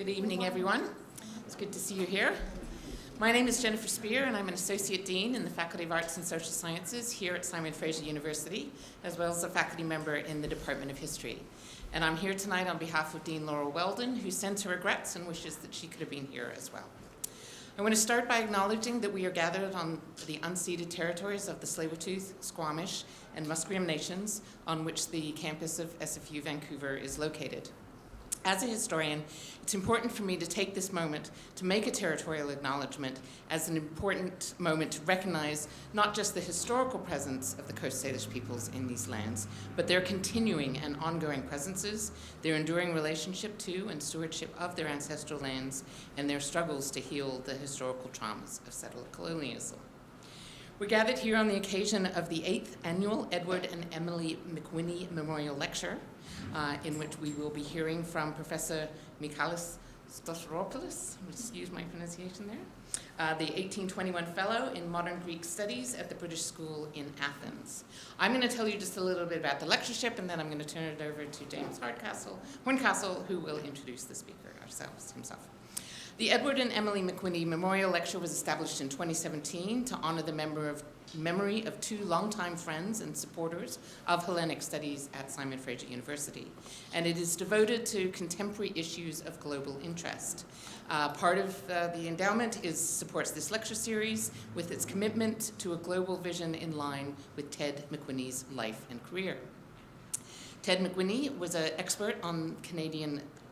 Good evening, everyone. It's good to see you here. My name is Jennifer Spear, and I'm an Associate Dean in the Faculty of Arts and Social Sciences here at Simon Fraser University, as well as a faculty member in the Department of History. And I'm here tonight on behalf of Dean Laurel Weldon, who sends her regrets and wishes that she could have been here as well. I want to start by acknowledging that we are gathered on the unceded territories of the Tsleil-Waututh, Squamish, and Musqueam nations on which the campus of SFU Vancouver is located. As a historian, it's important for me to take this moment to make a territorial acknowledgement as an important moment to recognize not just the historical presence of the Coast Salish peoples in these lands, but their continuing and ongoing presences, their enduring relationship to and stewardship of their ancestral lands, and their struggles to heal the historical traumas of settler colonialism. We're gathered here on the occasion of the 8th Annual Edward and Emily McWhinney Memorial Lecture, in which we will be hearing from Professor Michalis Stosaropoulos, excuse my pronunciation there, the 1821 Fellow in Modern Greek Studies at the British School in Athens. I'm going to tell you just a little bit about the lectureship, and then I'm going to turn it over to James Horncastle, who will introduce the speaker himself. The Edward and Emily McWhinney Memorial Lecture was established in 2017 to honor the memory of two longtime friends and supporters of Hellenic studies at Simon Fraser University. And it is devoted to contemporary issues of global interest. Part of the endowment supports this lecture series with its commitment to a global vision in line with Ted McWhinney's life and career. Ted McWhinney was an expert on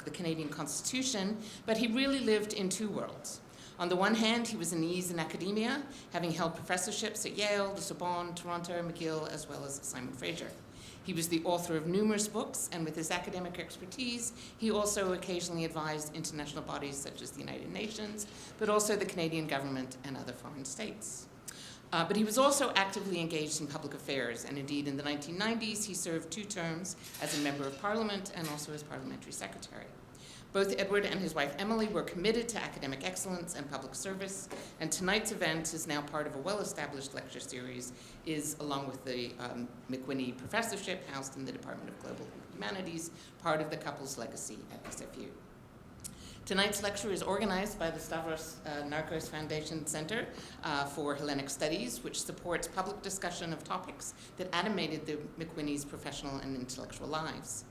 the Canadian Constitution, but he really lived in two worlds. On the one hand, he was an ease in academia, having held professorships at Yale, the Sorbonne, Toronto, McGill, as well as at Simon Fraser. He was the author of numerous books, and with his academic expertise, he also occasionally advised international bodies such as the United Nations, but also the Canadian government and other foreign states. But he was also actively engaged in public affairs, and indeed in the 1990s he served 2 terms as a member of Parliament and also as parliamentary secretary. Both Edward and his wife Emily were committed to academic excellence and public service, and tonight's event is now part of a well-established lecture series, along with the McWhinney Professorship housed in the Department of Global Humanities, part of the couple's legacy at SFU. Tonight's lecture is organized by the Stavros Narcos Foundation Center for Hellenic Studies, which supports public discussion of topics that animated the McWhinney's professional and intellectual lives.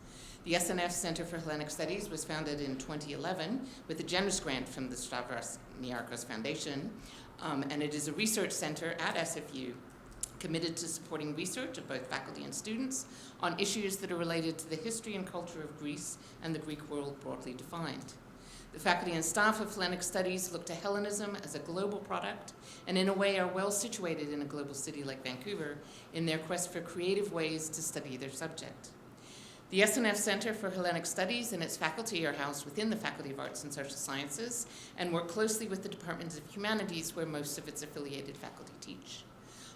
The SNF Center for Hellenic Studies was founded in 2011 with a generous grant from the Stavros Niarchos Foundation, and it is a research center at SFU committed to supporting research of both faculty and students on issues that are related to the history and culture of Greece and the Greek world broadly defined. The faculty and staff of Hellenic Studies look to Hellenism as a global product and in a way are well situated in a global city like Vancouver in their quest for creative ways to study their subject. The SNF Center for Hellenic Studies and its faculty are housed within the Faculty of Arts and Social Sciences and work closely with the Department of Humanities, where most of its affiliated faculty teach.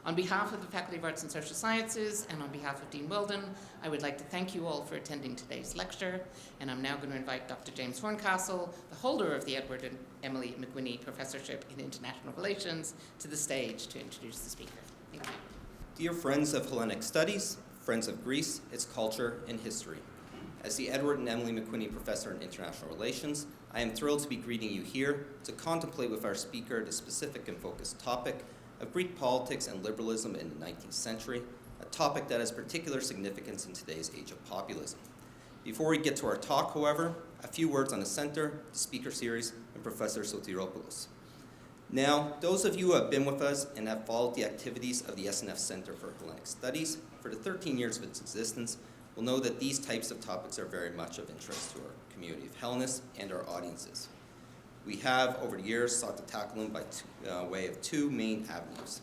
On behalf of the Faculty of Arts and Social Sciences and on behalf of Dean Weldon, I would like to thank you all for attending today's lecture, and I'm now going to invite Dr. James Horncastle, the holder of the Edward and Emily McWhinney Professorship in International Relations, to the stage to introduce the speaker. Thank you. Dear friends of Hellenic Studies, friends of Greece, its culture, and history. As the Edward and Emily McWhinney Professor in International Relations, I am thrilled to be greeting you here to contemplate with our speaker the specific and focused topic of Greek politics and liberalism in the 19th century, a topic that has particular significance in today's age of populism. Before we get to our talk, however, a few words on the center, the speaker series, and Professor Sotiropoulos. Now, those of you who have been with us and have followed the activities of the SNF Center for Hellenic Studies for the 13 years of its existence will know that these types of topics are very much of interest to our community of Hellenists and our audiences. We have, over the years, sought to tackle them by way of 2 main avenues.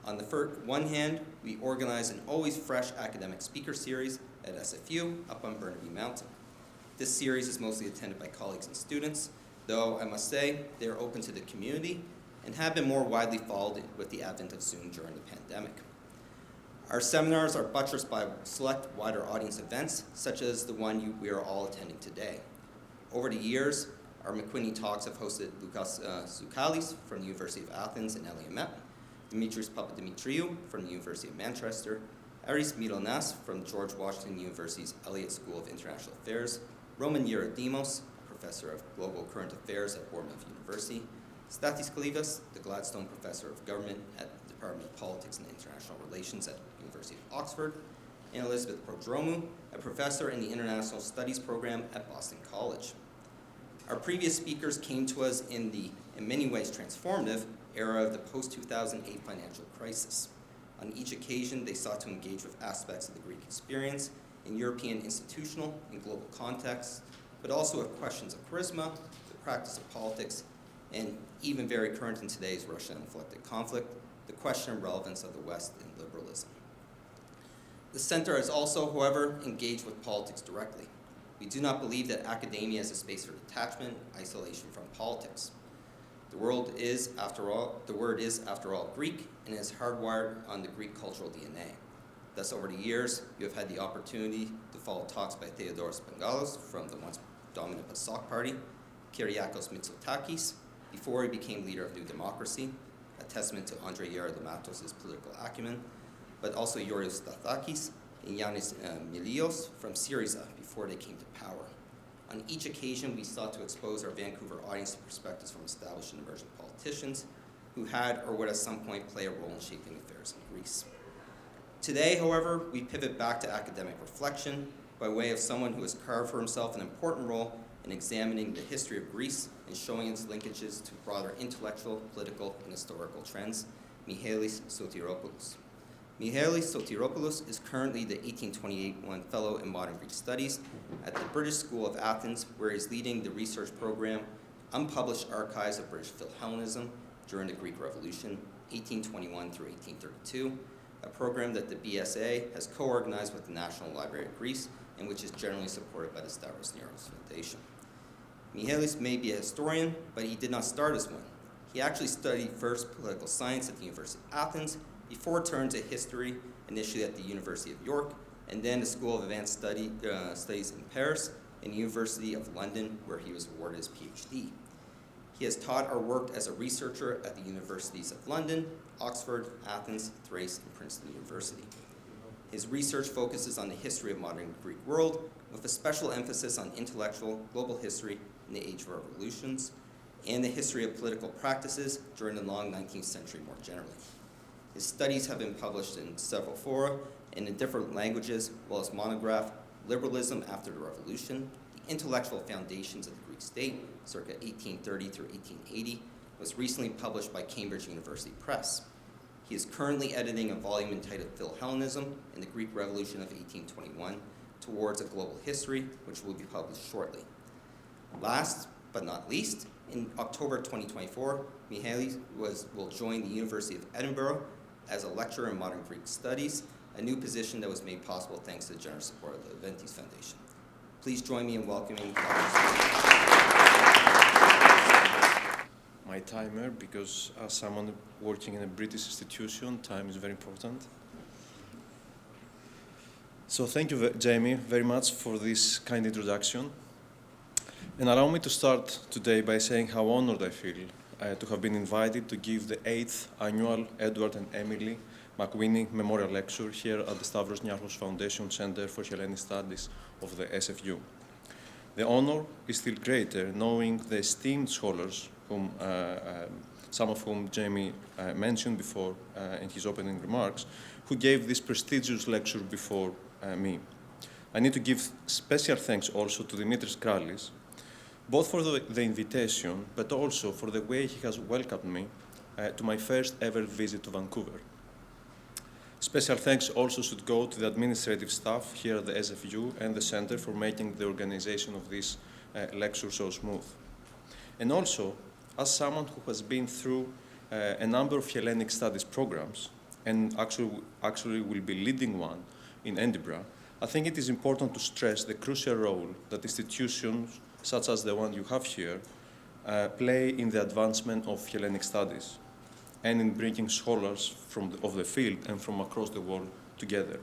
On the one hand, we organize an always fresh academic speaker series at SFU up on Burnaby Mountain. This series is mostly attended by colleagues and students, though I must say they are open to the community and have been more widely followed with the advent of Zoom during the pandemic. Our seminars are buttressed by select wider audience events, such as the one we are all attending today. Over the years, our McWhinney talks have hosted Lukas Zoukalis from the University of Athens and Eliomet, Dimitris Papadimitriou from the University of Manchester, Aris Mironas from George Washington University's Elliott School of International Affairs, Roman Yerodimos, Professor of Global Current Affairs at Bournemouth University, Stathis Kalivas, the Gladstone Professor of Government at the Department of Politics and International Relations at the University of Oxford, and Elizabeth Prodromou, a professor in the International Studies program at Boston College. Our previous speakers came to us in the, in many ways, transformative era of the post-2008 financial crisis. On each occasion, they sought to engage with aspects of the Greek experience in European institutional and global contexts, but also with questions of charisma, the practice of politics, and even very current in today's Russia-inflected conflict, the question of relevance of the West in liberalism. The Center has also, however, engaged with politics directly. We do not believe that academia is a space for detachment, isolation from politics. The word is, after all, Greek, and is hardwired on the Greek cultural DNA. Thus, over the years, you have had the opportunity to follow talks by Theodoros Bengalos from the once dominant PASOK party, Kyriakos Mitsotakis, before he became leader of New Democracy, a testament to Andrei Yerodomatos' political acumen, but also Yorios Stathakis and Yanis Milios from Syriza before they came to power. On each occasion, we sought to expose our Vancouver audience to perspectives from established and emerging politicians who had or would at some point play a role in shaping affairs in Greece. Today, however, we pivot back to academic reflection by way of someone who has carved for himself an important role in examining the history of Greece and showing its linkages to broader intellectual, political, and historical trends, Mihalis Sotiropoulos. Mihalis Sotiropoulos is currently the 1828 Fellow in Modern Greek Studies at the British School of Athens, where he's leading the research program Unpublished Archives of British Philhellenism during the Greek Revolution, 1821 through 1832, a program that the BSA has co-organized with the National Library of Greece and which is generally supported by the Stavros Niarchos Foundation. Mihalis may be a historian, but he did not start as one. He actually studied first political science at the University of Athens, before turning to history, initially at the University of York, and then the School of Advanced Studies in Paris, and the University of London, where he was awarded his PhD. He has taught or worked as a researcher at the Universities of London, Oxford, Athens, Thrace, and Princeton University. His research focuses on the history of modern Greek world, with a special emphasis on intellectual global history in the age of revolutions, and the history of political practices during the long 19th century more generally. His studies have been published in several fora and in different languages, while his monograph, Liberalism After the Revolution, the Intellectual Foundations of the Greek State, circa 1830 through 1880, was recently published by Cambridge University Press. He is currently editing a volume entitled Philhellenism and the Greek Revolution of 1821, Towards a Global History, which will be published shortly. Last but not least, in October 2024, Mihalis will join the University of Edinburgh as a lecturer in modern Greek studies, a new position that was made possible thanks to the generous support of the Aventis Foundation. Please join me in welcoming my timer, because as someone working in a British institution, time is very important. So thank you, Jamie, very much for this kind introduction. And allow me to start today by saying how honored I feel to have been invited to give the 8th annual Edward and Emily McWhinney Memorial Lecture here at the Stavros Niarchos Foundation Center for Hellenic Studies of the SFU. The honor is still greater knowing the esteemed scholars, some of whom Jamie mentioned before in his opening remarks, who gave this prestigious lecture before me. I need to give special thanks also to Dimitris Kralis, both for the invitation, but also for the way he has welcomed me to my first ever visit to Vancouver. Special thanks also should go to the administrative staff here at the SFU and the Center for making the organization of this lecture so smooth. And also, as someone who has been through a number of Hellenic studies programs, and actually will be leading one in Edinburgh, I think it is important to stress the crucial role that institutions such as the one you have here, play in the advancement of Hellenic studies and in bringing scholars of the field and from across the world together.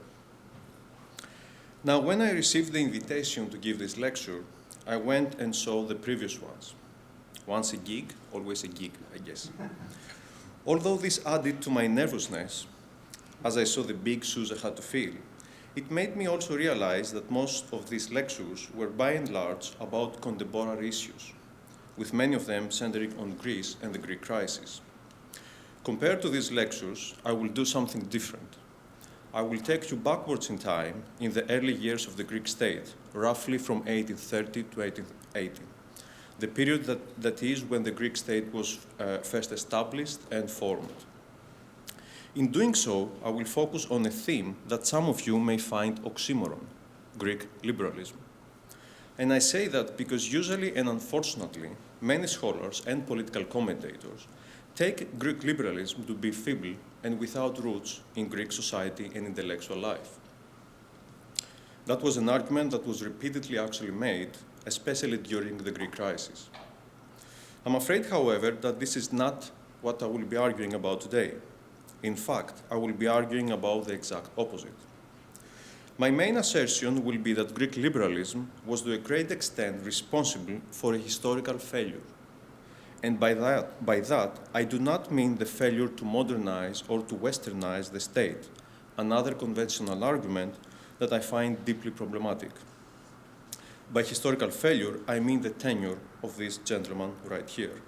Now, when I received the invitation to give this lecture, I went and saw the previous ones. Once a gig, always a gig, I guess. Although this added to my nervousness, as I saw the big shoes I had to fill, it made me also realize that most of these lectures were by and large about contemporary issues, with many of them centering on Greece and the Greek crisis. Compared to these lectures, I will do something different. I will take you backwards in time in the early years of the Greek state, roughly from 1830 to 1880, the period that is when the Greek state was first established and formed. In doing so, I will focus on a theme that some of you may find oxymoron, Greek liberalism. And I say that because usually and unfortunately, many scholars and political commentators take Greek liberalism to be feeble and without roots in Greek society and intellectual life. That was an argument that was repeatedly actually made, especially during the Greek crisis. I'm afraid, however, that this is not what I will be arguing about today. In fact, I will be arguing about the exact opposite. My main assertion will be that Greek liberalism was to a great extent responsible for a historical failure. And by that, I do not mean the failure to modernize or to westernize the state, another conventional argument that I find deeply problematic. By historical failure, I mean the tenure of this gentleman right here.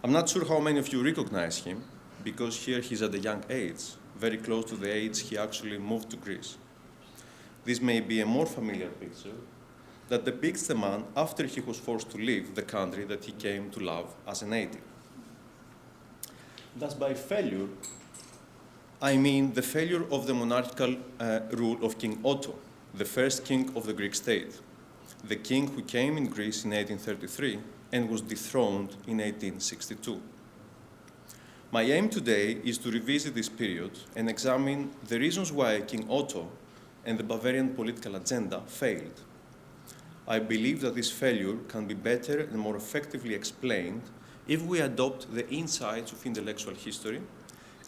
I'm not sure how many of you recognize him, because here he's at a young age, very close to the age he actually moved to Greece. This may be a more familiar picture that depicts the man after he was forced to leave the country that he came to love as a native. Thus, by failure, I mean the failure of the monarchical rule of King Otto, the first king of the Greek state, the king who came in Greece in 1833 and was dethroned in 1862. My aim today is to revisit this period and examine the reasons why King Otto and the Bavarian political agenda failed. I believe that this failure can be better and more effectively explained if we adopt the insights of intellectual history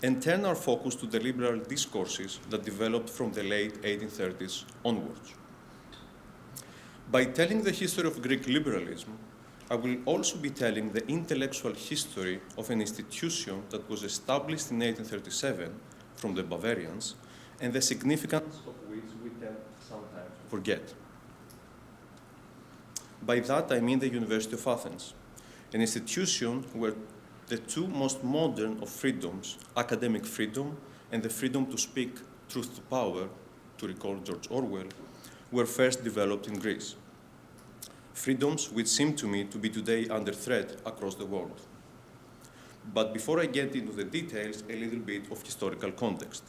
and turn our focus to the liberal discourses that developed from the late 1830s onwards. By telling the history of Greek liberalism, I will also be telling the intellectual history of an institution that was established in 1837 from the Bavarians and the significance of which we tend sometimes to forget. By that, I mean the University of Athens, an institution where the two most modern of freedoms, academic freedom and the freedom to speak truth to power, to recall George Orwell, were first developed in Greece. Freedoms which seem to me to be today under threat across the world. But before I get into the details, a little bit of historical context.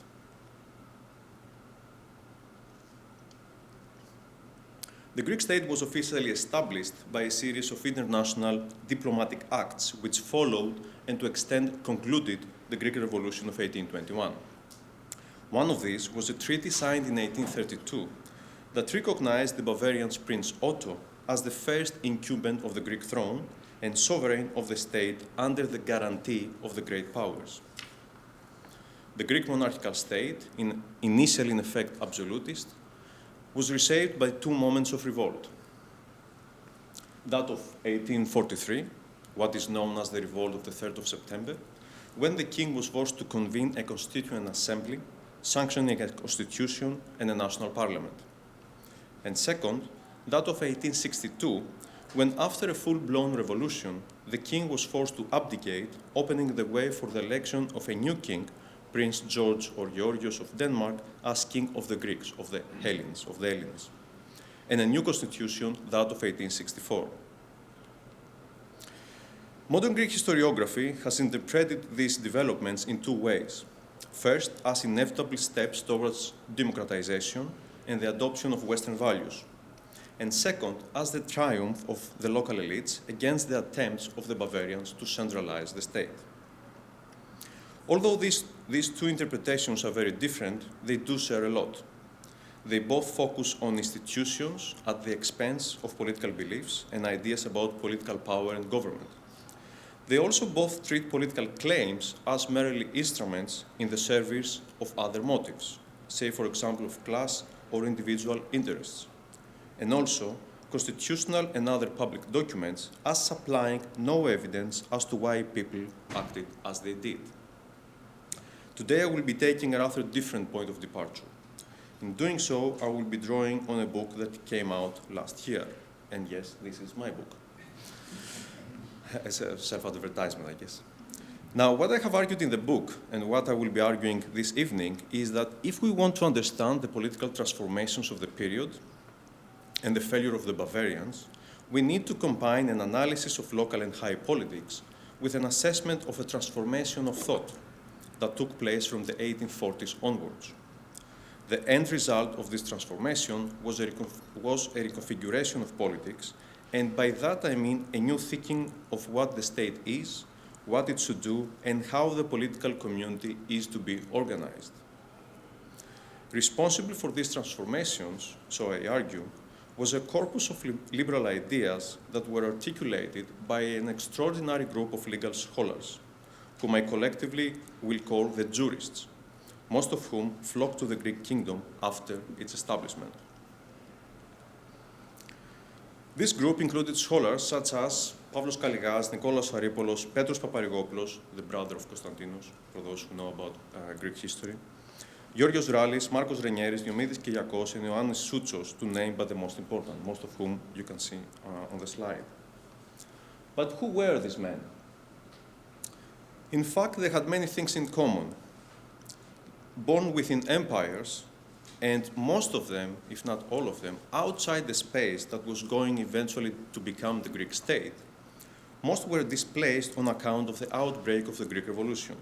The Greek state was officially established by a series of international diplomatic acts which followed and to extent concluded the Greek Revolution of 1821. One of these was a treaty signed in 1832 that recognized the Bavarian Prince Otto as the first incumbent of the Greek throne and sovereign of the state under the guarantee of the great powers. The Greek monarchical state, initially in effect absolutist, was reshaped by two moments of revolt. That of 1843, what is known as the Revolt of the 3rd of September, when the king was forced to convene a constituent assembly, sanctioning a constitution and a national parliament. And second, that of 1862, when after a full-blown revolution, the king was forced to abdicate, opening the way for the election of a new king, Prince George or Georgios of Denmark, as king of the Greeks, of the Hellenes, and a new constitution, that of 1864. Modern Greek historiography has interpreted these developments in two ways. First, as inevitable steps towards democratization and the adoption of Western values. And second, as the triumph of the local elites against the attempts of the Bavarians to centralize the state. Although these two interpretations are very different, they do share a lot. They both focus on institutions at the expense of political beliefs and ideas about political power and government. They also both treat political claims as merely instruments in the service of other motives, say, for example, of class or individual interests, and also constitutional and other public documents as supplying no evidence as to why people acted as they did. Today I will be taking a rather different point of departure. In doing so, I will be drawing on a book that came out last year. And yes, this is my book. As a self-advertisement, I guess. Now, what I have argued in the book, and what I will be arguing this evening, is that if we want to understand the political transformations of the period and the failure of the Bavarians, we need to combine an analysis of local and high politics with an assessment of a transformation of thought that took place from the 1840s onwards. The end result of this transformation was a reconfiguration of politics, and by that I mean a new thinking of what the state is, what it should do, and how the political community is to be organized. Responsible for these transformations, so I argue, was a corpus of liberal ideas that were articulated by an extraordinary group of legal scholars, whom I collectively will call the jurists, most of whom flocked to the Greek kingdom after its establishment. This group included scholars such as Pavlos Kaligas, Nikolaos Haripoulos, Petros Paparigopoulos, the brother of Konstantinos, for those who know about Greek history, Georgios Rallis, Marcos Renieris, Diomidis Kyriakos, and Ioannis Soutsos, to name but the most important, most of whom you can see on the slide. But who were these men? In fact, they had many things in common. Born within empires, and most of them, if not all of them, outside the space that was going eventually to become the Greek state, most were displaced on account of the outbreak of the Greek Revolution.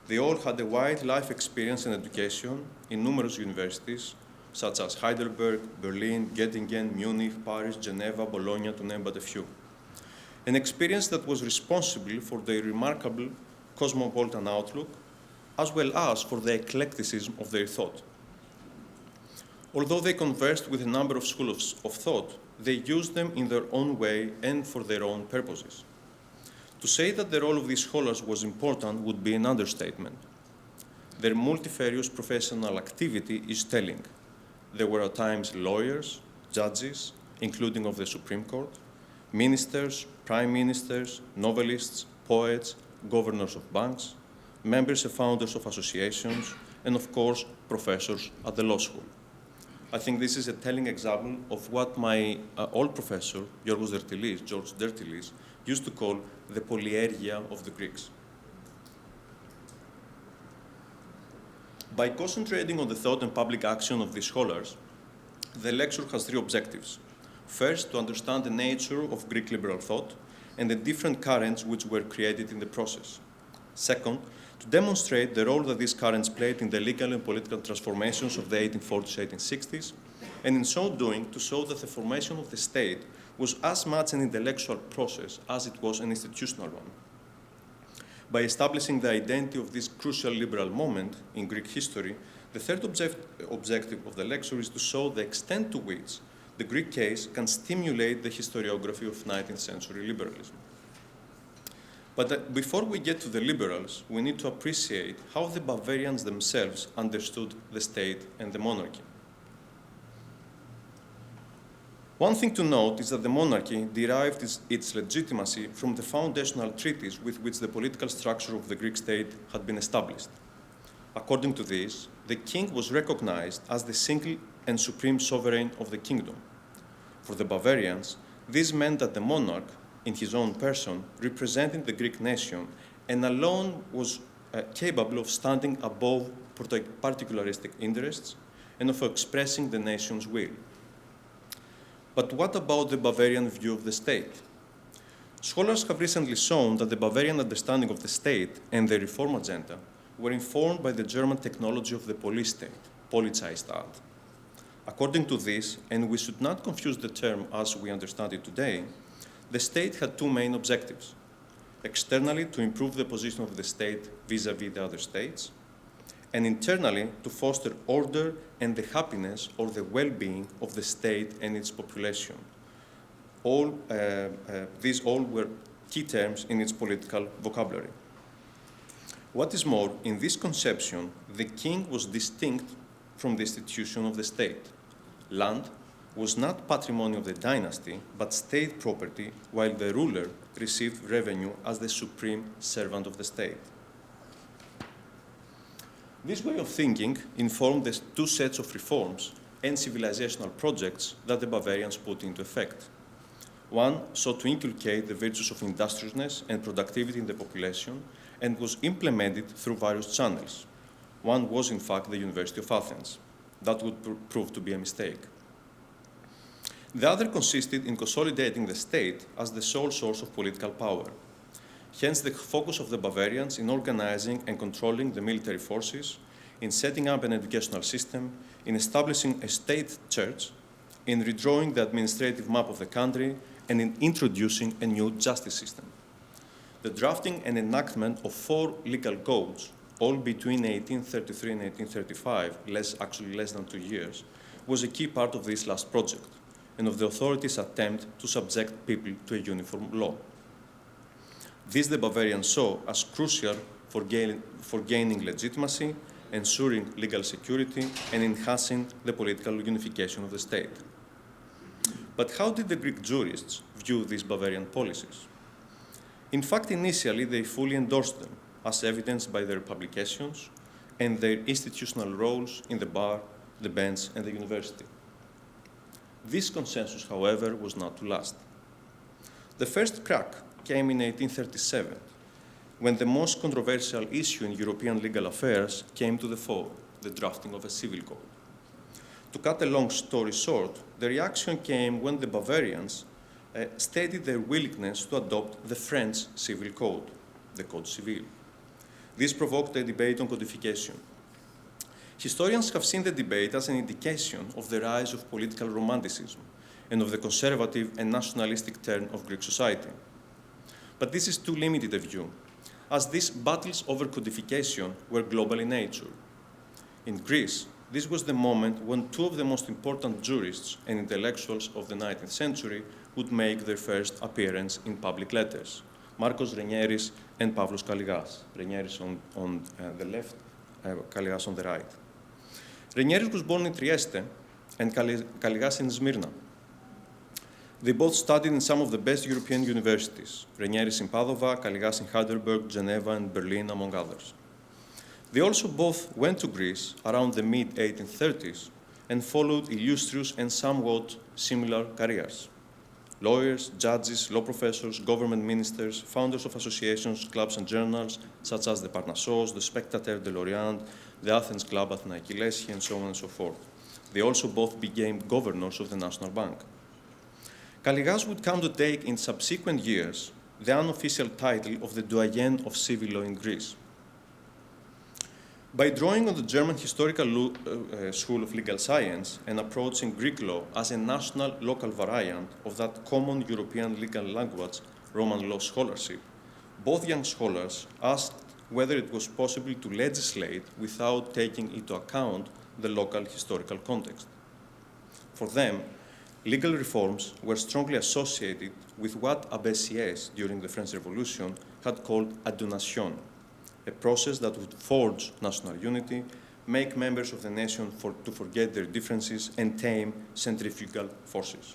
They all had a wide life experience and education in numerous universities, such as Heidelberg, Berlin, Göttingen, Munich, Paris, Geneva, Bologna, to name but a few. An experience that was responsible for their remarkable cosmopolitan outlook, as well as for the eclecticism of their thought. Although they conversed with a number of schools of thought, they used them in their own way and for their own purposes. To say that the role of these scholars was important would be an understatement. Their multifarious professional activity is telling. There were at times lawyers, judges, including of the Supreme Court, ministers, prime ministers, novelists, poets, governors of banks, members and founders of associations, and of course, professors at the law school. I think this is a telling example of what my old professor, George Dertilis, used to call the polyergia of the Greeks. By concentrating on the thought and public action of these scholars, the lecture has three objectives. First, to understand the nature of Greek liberal thought and the different currents which were created in the process. Second, to demonstrate the role that these currents played in the legal and political transformations of the 1840s, 1860s, and in so doing, to show that the formation of the state was as much an intellectual process as it was an institutional one. By establishing the identity of this crucial liberal moment in Greek history, the third objective of the lecture is to show the extent to which the Greek case can stimulate the historiography of 19th-century liberalism. But before we get to the liberals, we need to appreciate how the Bavarians themselves understood the state and the monarchy. One thing to note is that the monarchy derived its legitimacy from the foundational treaties with which the political structure of the Greek state had been established. According to this, the king was recognized as the single and supreme sovereign of the kingdom. For the Bavarians, this meant that the monarch, in his own person, representing the Greek nation, and alone was capable of standing above particularistic interests and of expressing the nation's will. But what about the Bavarian view of the state? Scholars have recently shown that the Bavarian understanding of the state and the reform agenda were informed by the German technology of the police state, Polizeistaat. According to this, and we should not confuse the term as we understand it today, the state had two main objectives. Externally, to improve the position of the state vis-à-vis the other states, and internally, to foster order and the happiness or the well-being of the state and its population. These all were key terms in its political vocabulary. What is more, in this conception, the king was distinct from the institution of the state. Land was not patrimony of the dynasty, but state property, while the ruler received revenue as the supreme servant of the state. This way of thinking informed the two sets of reforms and civilizational projects that the Bavarians put into effect. One sought to inculcate the virtues of industriousness and productivity in the population and was implemented through various channels. One was, in fact, the University of Athens. That would prove to be a mistake. The other consisted in consolidating the state as the sole source of political power. Hence, the focus of the Bavarians in organizing and controlling the military forces, in setting up an educational system, in establishing a state church, in redrawing the administrative map of the country, and in introducing a new justice system. The drafting and enactment of 4 legal codes, all between 1833 and 1835, less than 2 years, was a key part of this last project, and of the authorities' attempt to subject people to a uniform law. This the Bavarians saw as crucial for gaining legitimacy, ensuring legal security, and enhancing the political unification of the state. But how did the Greek jurists view these Bavarian policies? In fact, initially, they fully endorsed them, as evidenced by their publications and their institutional roles in the bar, the bench, and the university. This consensus, however, was not to last. The first crack came in 1837, when the most controversial issue in European legal affairs came to the fore, the drafting of a civil code. To cut a long story short, the reaction came when the Bavarians stated their willingness to adopt the French civil code, the Code Civil. This provoked a debate on codification. Historians have seen the debate as an indication of the rise of political romanticism and of the conservative and nationalistic turn of Greek society. But this is too limited a view, as these battles over codification were global in nature. In Greece, this was the moment when 2 of the most important jurists and intellectuals of the 19th century would make their first appearance in public letters, Marcos Renieris and Pavlos Kaligas. Renieris on the left, Kaligas on the right. Renieris was born in Trieste and Kaligas in Smyrna. They both studied in some of the best European universities, Renieris in Padova, Kaligas in Heidelberg, Geneva, and Berlin, among others. They also both went to Greece around the mid-1830s and followed illustrious and somewhat similar careers. Lawyers, judges, law professors, government ministers, founders of associations, clubs, and journals, such as the Parnassos, the Spectateur de l'Orient, the Athens Club, Athinaiki Leschi, and so on and so forth. They also both became governors of the National Bank. Kaligas would come to take in subsequent years the unofficial title of the Doyen of Civil Law in Greece. By drawing on the German Historical School of Legal Science and approaching Greek law as a national local variant of that common European legal language, Roman law scholarship, both young scholars asked whether it was possible to legislate without taking into account the local historical context. For them, legal reforms were strongly associated with what Abbé Sieyès, during the French Revolution, had called a donation, a process that would forge national unity, make members of the nation to forget their differences, and tame centrifugal forces.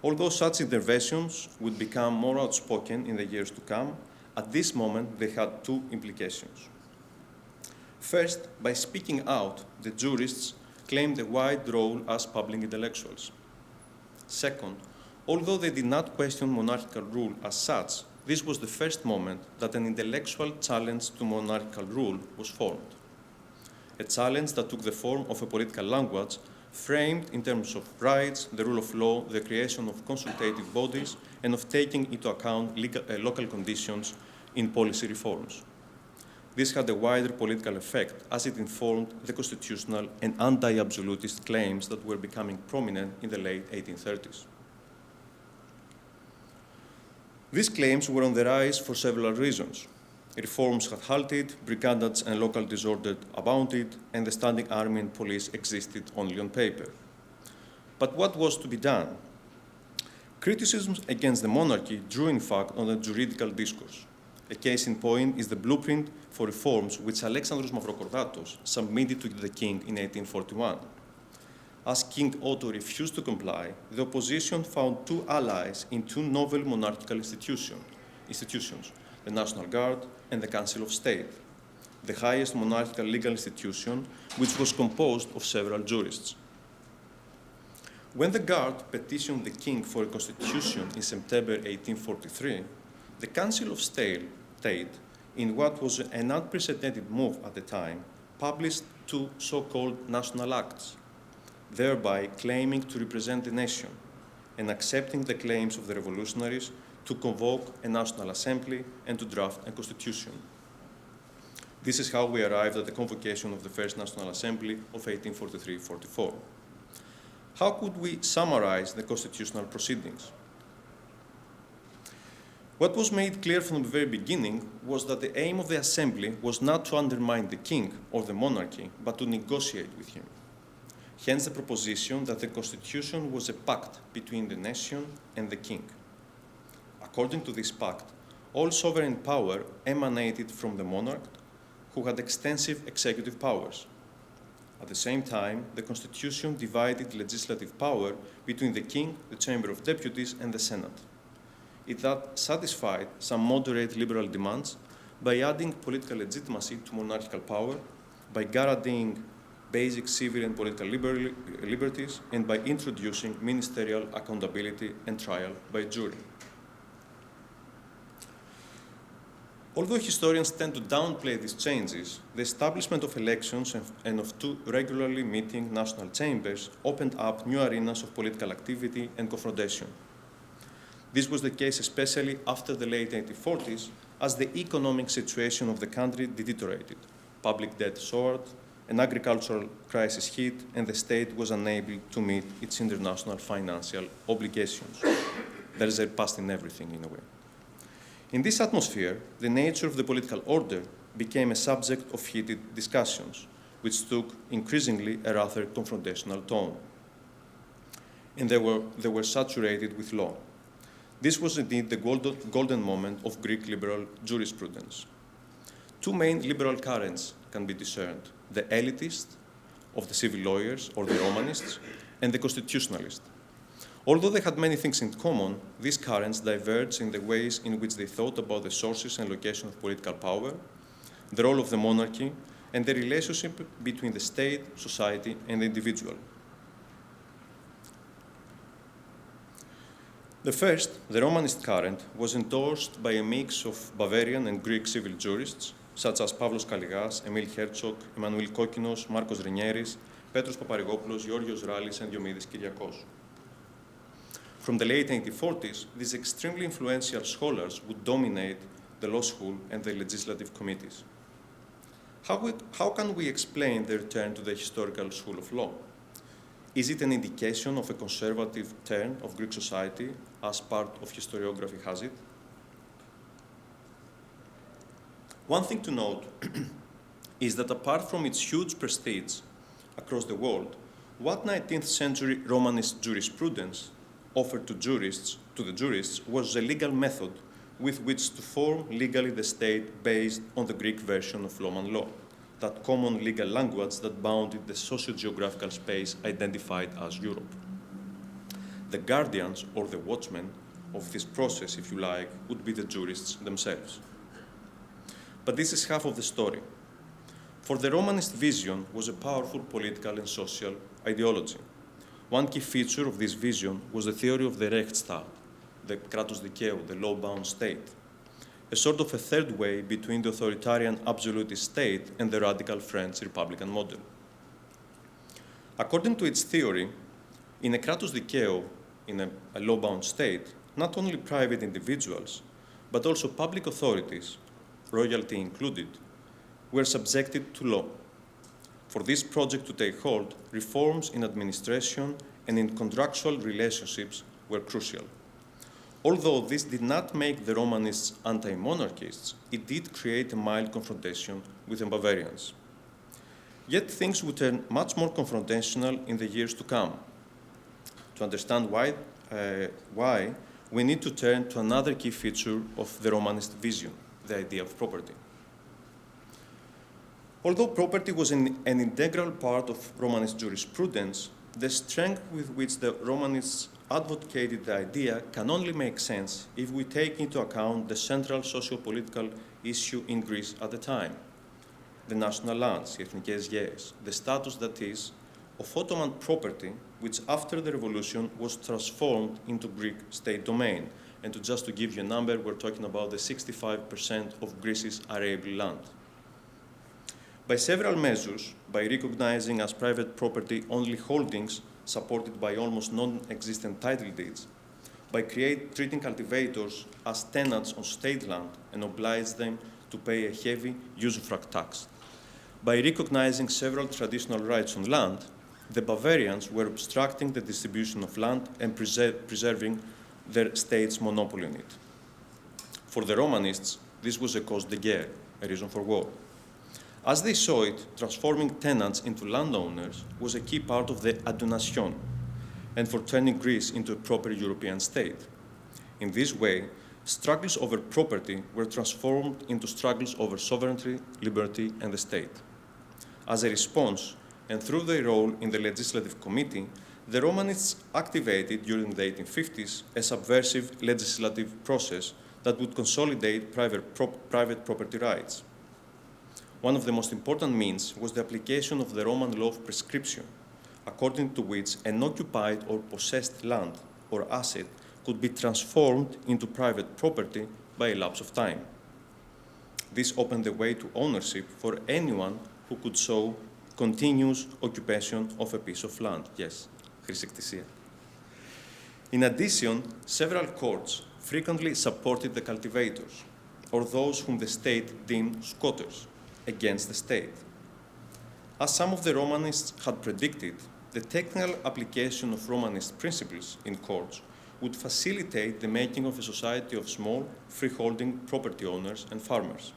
Although such interventions would become more outspoken in the years to come, at this moment they had 2 implications. First, by speaking out, the jurists claimed a wide role as public intellectuals. Second, although they did not question monarchical rule as such, this was the first moment that an intellectual challenge to monarchical rule was formed. A challenge that took the form of a political language framed in terms of rights, the rule of law, the creation of consultative bodies, and of taking into account local conditions in policy reforms. This had a wider political effect as it informed the constitutional and anti-absolutist claims that were becoming prominent in the late 1830s. These claims were on the rise for several reasons. Reforms had halted, brigandage and local disorder abounded, and the standing army and police existed only on paper. But what was to be done? Criticisms against the monarchy drew, in fact, on the juridical discourse. A case in point is the blueprint for reforms which Alexandros Mavrokordatos submitted to the king in 1841. As King Otto refused to comply, the opposition found 2 allies in 2 novel monarchical institutions, the National Guard and the Council of State. the highest monarchical legal institution, which was composed of several jurists. When the Guard petitioned the king for a constitution in September 1843, the Council of State, in what was an unprecedented move at the time, published two so-called national acts, thereby claiming to represent the nation and accepting the claims of the revolutionaries to convoke a National Assembly and to draft a constitution. This is how we arrived at the convocation of the First National Assembly of 1843-44. How could we summarize the constitutional proceedings? What was made clear from the very beginning was that the aim of the Assembly was not to undermine the king or the monarchy, but to negotiate with him. Hence the proposition that the Constitution was a pact between the nation and the king. According to this pact, all sovereign power emanated from the monarch, who had extensive executive powers. At the same time, the Constitution divided legislative power between the king, the Chamber of Deputies, and the Senate. It thus satisfied some moderate liberal demands by adding political legitimacy to monarchical power, by guaranteeing basic civil and political liberties, and by introducing ministerial accountability and trial by jury. Although historians tend to downplay these changes, the establishment of elections and of two regularly meeting national chambers opened up new arenas of political activity and confrontation. This was the case especially after the late 1840s, as the economic situation of the country deteriorated. Public debt soared, an agricultural crisis hit, and the state was unable to meet its international financial obligations. There is a past in everything, in a way. In this atmosphere, the nature of the political order became a subject of heated discussions, which took increasingly a rather confrontational tone. And they were saturated with law. This was indeed the golden moment of Greek liberal jurisprudence. Two main liberal currents can be discerned: the elitist of the civil lawyers, or the Romanists, and the constitutionalist. Although they had many things in common, these currents diverged in the ways in which they thought about the sources and location of political power, the role of the monarchy, and the relationship between the state, society, and the individual. The first, the Romanist current, was endorsed by a mix of Bavarian and Greek civil jurists, such as Pavlos Kaligas, Emil Herzog, Emmanuel Kokinos, Marcos Renieris, Petros Paparigopoulos, Georgios Rallis, and Diomidis Kyriakos. From the late 1840s, these extremely influential scholars would dominate the law school and the legislative committees. How can we explain the return to the historical school of law? Is it an indication of a conservative turn of Greek society, as part of historiography has it? One thing to note is that apart from its huge prestige across the world, what 19th-century Romanist jurisprudence offered to the jurists was a legal method with which to form legally the state based on the Greek version of Roman law, that common legal language that bounded the socio-geographical space identified as Europe. The guardians, or the watchmen, of this process, if you like, would be the jurists themselves. But this is half of the story. For the Romanist vision was a powerful political and social ideology. One key feature of this vision was the theory of the Rechtsstaat, the kratos δικαίου, the law-bound state, a sort of a third way between the authoritarian absolutist state and the radical French republican model. According to its theory, in a kratos δικαίου, in a law-bound state, not only private individuals, but also public authorities, royalty included, were subjected to law. For this project to take hold, reforms in administration and in contractual relationships were crucial. Although this did not make the Romanists anti-monarchists, it did create a mild confrontation with the Bavarians. Yet things would turn much more confrontational in the years to come. To understand why, we need to turn to another key feature of the Romanist vision, the idea of property. Although property was an integral part of Romanist jurisprudence, the strength with which the Romanists advocated the idea can only make sense if we take into account the central socio-political issue in Greece at the time. the national lands, οι εθνικές γέες, the status that is of Ottoman property, which after the revolution was transformed into Greek state domain. And just to give you a number, we're talking about the 65% of Greece's arable land. By several measures, by recognizing as private property only holdings supported by almost non-existent title deeds, by treating cultivators as tenants on state land and oblige them to pay a heavy usufruct tax. By recognizing several traditional rights on land, the Bavarians were obstructing the distribution of land and preserving their state's monopoly on it. For the Romanists, this was a cause de guerre, a reason for war. As they saw it, transforming tenants into landowners was a key part of the adonation, and for turning Greece into a proper European state. In this way, struggles over property were transformed into struggles over sovereignty, liberty, and the state. As a response, and through their role in the Legislative Committee, the Romanists activated during the 1850s a subversive legislative process that would consolidate private property rights. One of the most important means was the application of the Roman law of prescription, according to which an occupied or possessed land or asset could be transformed into private property by a lapse of time. This opened the way to ownership for anyone who could show continuous occupation of a piece of land. Yes, χρησικτησία. In addition, several courts frequently supported the cultivators, or those whom the state deemed squatters, against the state. As some of the Romanists had predicted, the technical application of Romanist principles in courts would facilitate the making of a society of small, freeholding property owners and farmers.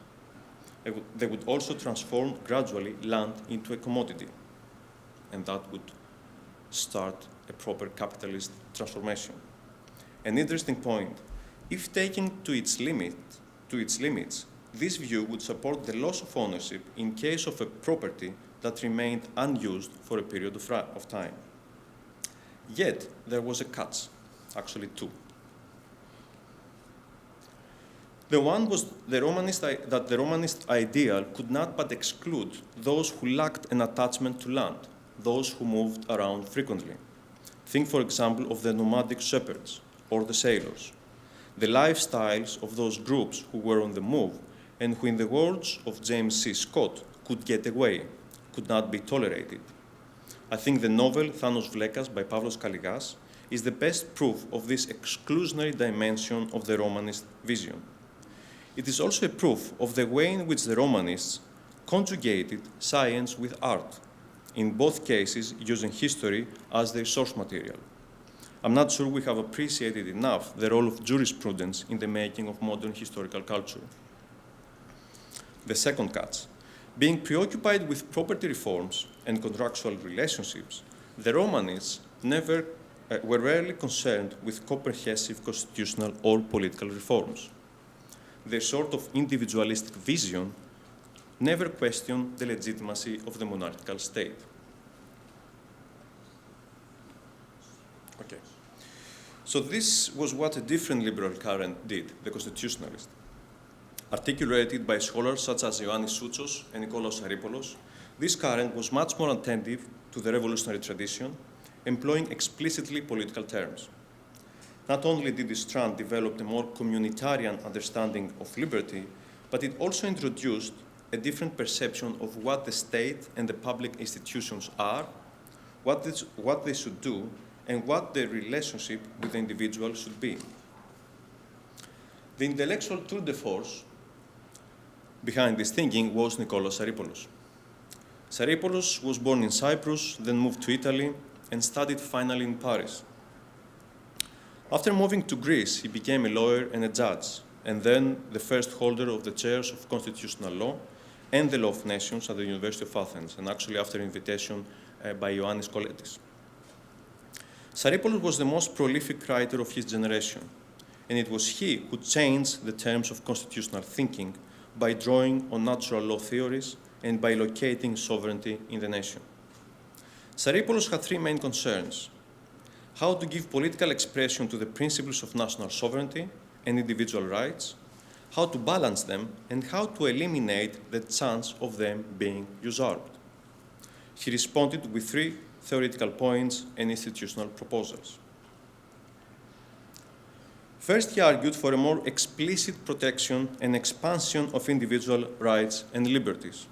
They would also transform gradually land into a commodity, and that would start a proper capitalist transformation. An interesting point, if taken to its limits, this view would support the loss of ownership in case of a property that remained unused for a period of time. Yet, there was a catch, actually two. The one was that the Romanist ideal could not but exclude those who lacked an attachment to land, those who moved around frequently. Think, for example, of the nomadic shepherds or the sailors, the lifestyles of those groups who were on the move and who, in the words of James C. Scott, could get away, could not be tolerated. I think the novel Thanos Vlekas by Pavlos Kaligas is the best proof of this exclusionary dimension of the Romanist vision. It is also a proof of the way in which the Romanists conjugated science with art, in both cases using history as their source material. I'm not sure we have appreciated enough the role of jurisprudence in the making of modern historical culture. The second catch, being preoccupied with property reforms and contractual relationships, the Romanists were rarely concerned with comprehensive constitutional or political reforms. Their sort of individualistic vision never questioned the legitimacy of the monarchical state. Okay. So this was what a different liberal current did, the constitutionalist. Articulated by scholars such as Ioannis Soutsos and Nikolaos Saripoulos, this current was much more attentive to the revolutionary tradition, employing explicitly political terms. Not only did this strand develop a more communitarian understanding of liberty, but it also introduced a different perception of what the state and the public institutions are, what they should do, and what their relationship with the individual should be. The intellectual tour de force behind this thinking was Nikolaos Saripoulos. Saripoulos was born in Cyprus, then moved to Italy, and studied finally in Paris. After moving to Greece, he became a lawyer and a judge, and then the first holder of the chairs of constitutional law and the law of nations at the University of Athens, and actually after invitation by Ioannis Koletis. Saripoulos was the most prolific writer of his generation, and it was he who changed the terms of constitutional thinking by drawing on natural law theories and by locating sovereignty in the nation. Saripoulos had three main concerns: how to give political expression to the principles of national sovereignty and individual rights, how to balance them, and how to eliminate the chance of them being usurped. He responded with 3 theoretical points and institutional proposals. First, he argued for a more explicit protection and expansion of individual rights and liberties.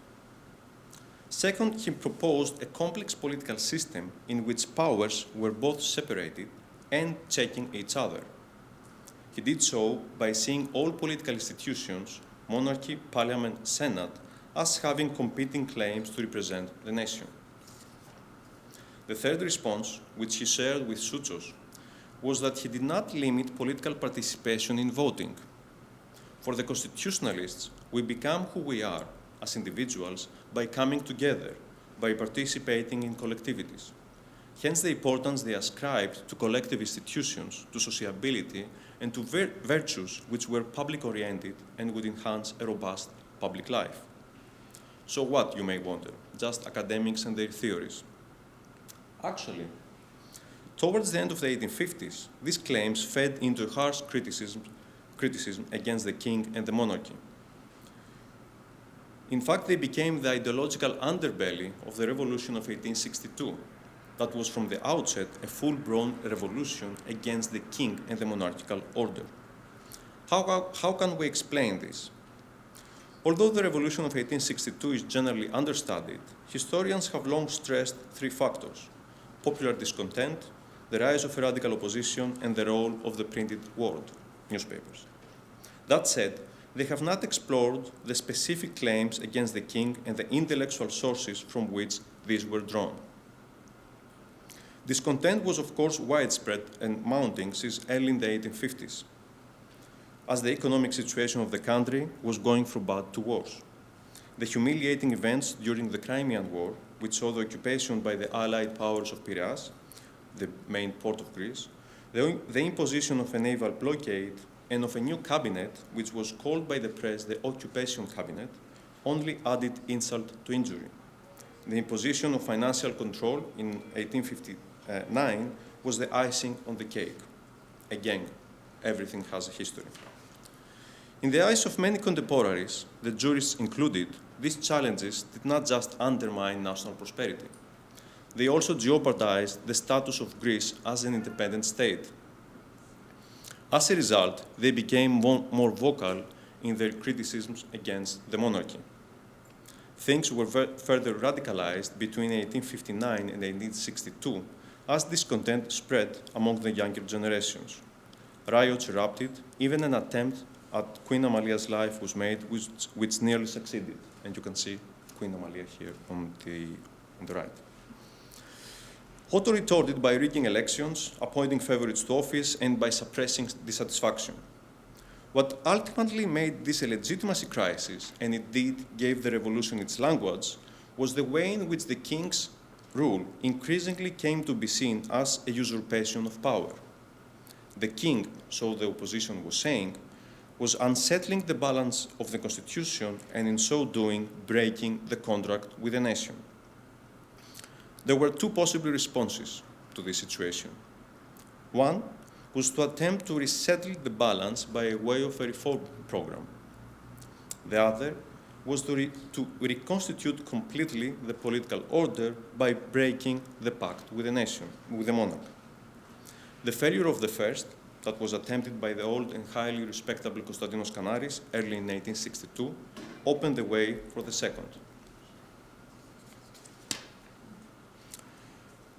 Second, he proposed a complex political system in which powers were both separated and checking each other. He did so by seeing all political institutions, monarchy, parliament, senate, as having competing claims to represent the nation. The third response, which he shared with Souchos, was that he did not limit political participation in voting. For the constitutionalists, we become who we are as individuals by coming together, by participating in collectivities. Hence the importance they ascribed to collective institutions, to sociability, and to virtues which were public-oriented and would enhance a robust public life. So what, you may wonder? Just academics and their theories? Actually, towards the end of the 1850s, these claims fed into harsh criticism against the king and the monarchy. In fact, they became the ideological underbelly of the revolution of 1862, that was from the outset a full-blown revolution against the king and the monarchical order. How can we explain this? Although the revolution of 1862 is generally understudied, historians have long stressed 3 factors: popular discontent, the rise of radical opposition, and the role of the printed word, newspapers. That said, they have not explored the specific claims against the king and the intellectual sources from which these were drawn. Discontent was, of course, widespread and mounting since early in the 1850s, as the economic situation of the country was going from bad to worse. The humiliating events during the Crimean War, which saw the occupation by the Allied powers of Piraeus, the main port of Greece, the imposition of a naval blockade, and of a new cabinet, which was called by the press the Occupation Cabinet, only added insult to injury. The imposition of financial control in 1859 was the icing on the cake. Again, everything has a history. In the eyes of many contemporaries, the jurists included, these challenges did not just undermine national prosperity. They also jeopardized the status of Greece as an independent state. As a result, they became more vocal in their criticisms against the monarchy. Things were further radicalized between 1859 and 1862 as discontent spread among the younger generations. Riots erupted, even an attempt at Queen Amalia's life was made, which nearly succeeded. And you can see Queen Amalia here on the right. Otto retorted by rigging elections, appointing favorites to office, and by suppressing dissatisfaction. What ultimately made this a legitimacy crisis, and indeed gave the revolution its language, was the way in which the king's rule increasingly came to be seen as a usurpation of power. The king, so the opposition was saying, was unsettling the balance of the constitution and in so doing breaking the contract with the nation. There were 2 possible responses to this situation. One was to attempt to resettle the balance by way of a reform program. The other was to reconstitute completely the political order by breaking the pact with the nation, with the monarch. The failure of the first, that was attempted by the old and highly respectable Konstantinos Kanaris early in 1862, opened the way for the second.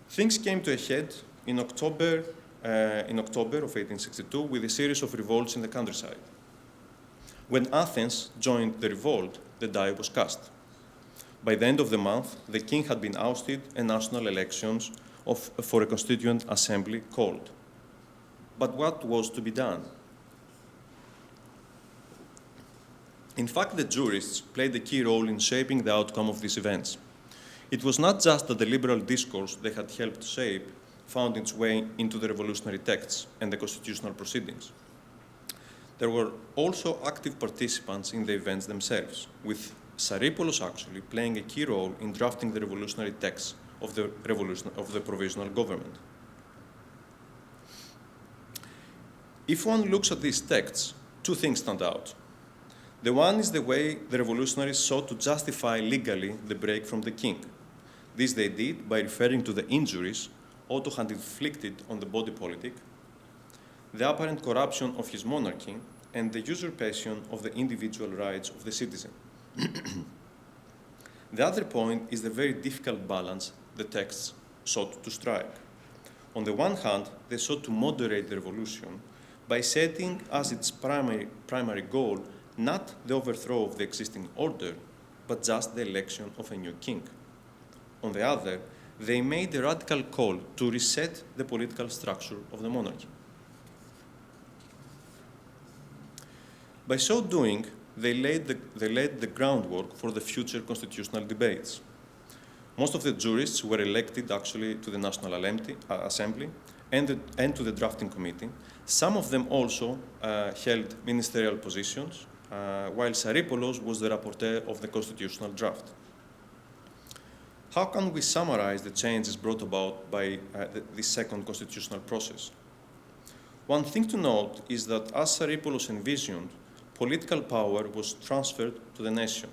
Things came to a head in October of 1862 with a series of revolts in the countryside. When Athens joined the revolt, the die was cast. By the end of the month, the king had been ousted and national elections for a constituent assembly called. But what was to be done? In fact, the jurists played a key role in shaping the outcome of these events. It was not just that the liberal discourse they had helped shape found its way into the revolutionary texts and the constitutional proceedings. There were also active participants in the events themselves, with Saripoulos actually playing a key role in drafting the revolutionary texts of the provisional government. If one looks at these texts, 2 things stand out. The one is the way the revolutionaries sought to justify legally the break from the king. This they did by referring to the injuries Otto had inflicted on the body politic, the apparent corruption of his monarchy, and the usurpation of the individual rights of the citizen. The other point is the very difficult balance the texts sought to strike. On the one hand, they sought to moderate the revolution by setting as its primary goal not the overthrow of the existing order, but just the election of a new king. On the other, they made a radical call to reset the political structure of the monarchy. By so doing, they laid the groundwork for the future constitutional debates. Most of the jurists were elected actually to the National Assembly and to the drafting committee. Some of them also held ministerial positions, while Saripoulos was the rapporteur of the constitutional draft. How can we summarize the changes brought about by this second constitutional process? One thing to note is that as Saripoulos envisioned, political power was transferred to the nation.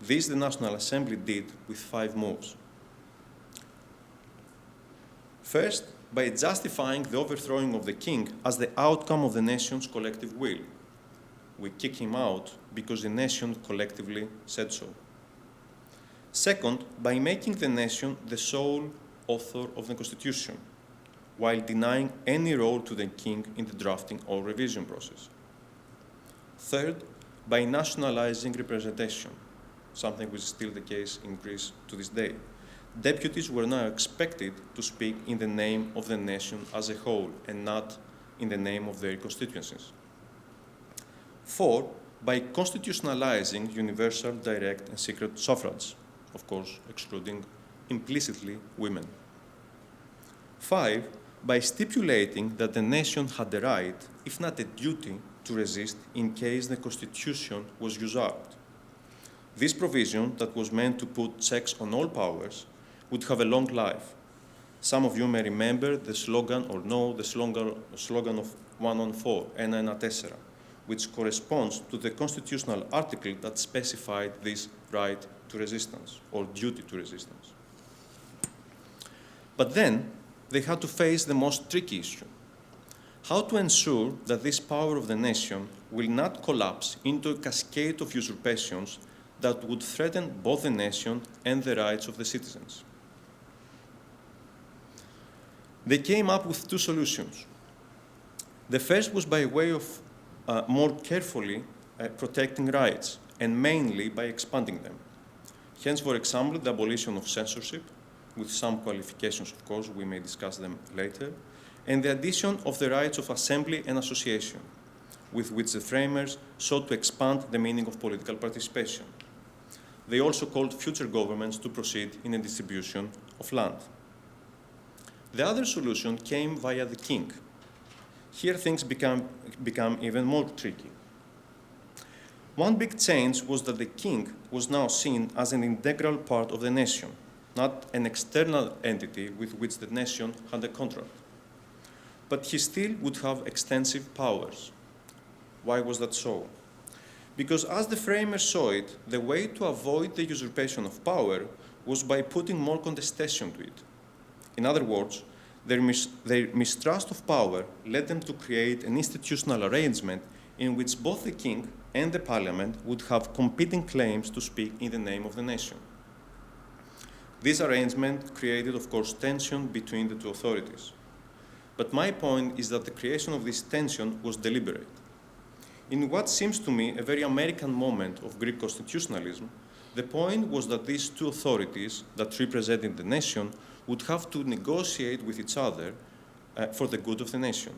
This the National Assembly did with 5 moves. First, by justifying the overthrowing of the king as the outcome of the nation's collective will. We kick him out because the nation collectively said so. Second, by making the nation the sole author of the Constitution, while denying any role to the king in the drafting or revision process. Third, by nationalizing representation, something which is still the case in Greece to this day. Deputies were now expected to speak in the name of the nation as a whole and not in the name of their constituencies. Four, by constitutionalizing universal, direct, and secret suffrage, of course, excluding implicitly women. 5, by stipulating that the nation had the right, if not a duty, to resist in case the Constitution was usurped. This provision, that was meant to put checks on all powers, would have a long life. Some of you may remember the slogan, or know the slogan of 114, ένα-4, which corresponds to the constitutional article that specified this right to resistance, or duty to resistance. But then, they had to face the most tricky issue: how to ensure that this power of the nation will not collapse into a cascade of usurpations that would threaten both the nation and the rights of the citizens. They came up with 2 solutions. The first was by way of more carefully protecting rights, and mainly by expanding them. Hence, for example, the abolition of censorship, with some qualifications, of course, we may discuss them later, and the addition of the rights of assembly and association, with which the framers sought to expand the meaning of political participation. They also called future governments to proceed in a distribution of land. The other solution came via the king. Here things become even more tricky. One big change was that the king was now seen as an integral part of the nation, not an external entity with which the nation had a contract. But he still would have extensive powers. Why was that so? Because as the framers saw it, the way to avoid the usurpation of power was by putting more contestation to it. In other words, their mistrust of power led them to create an institutional arrangement in which both the king and the parliament would have competing claims to speak in the name of the nation. This arrangement created, of course, tension between the 2 authorities. But my point is that the creation of this tension was deliberate. In what seems to me a very American moment of Greek constitutionalism, the point was that these 2 authorities that represented the nation would have to negotiate with each other for the good of the nation.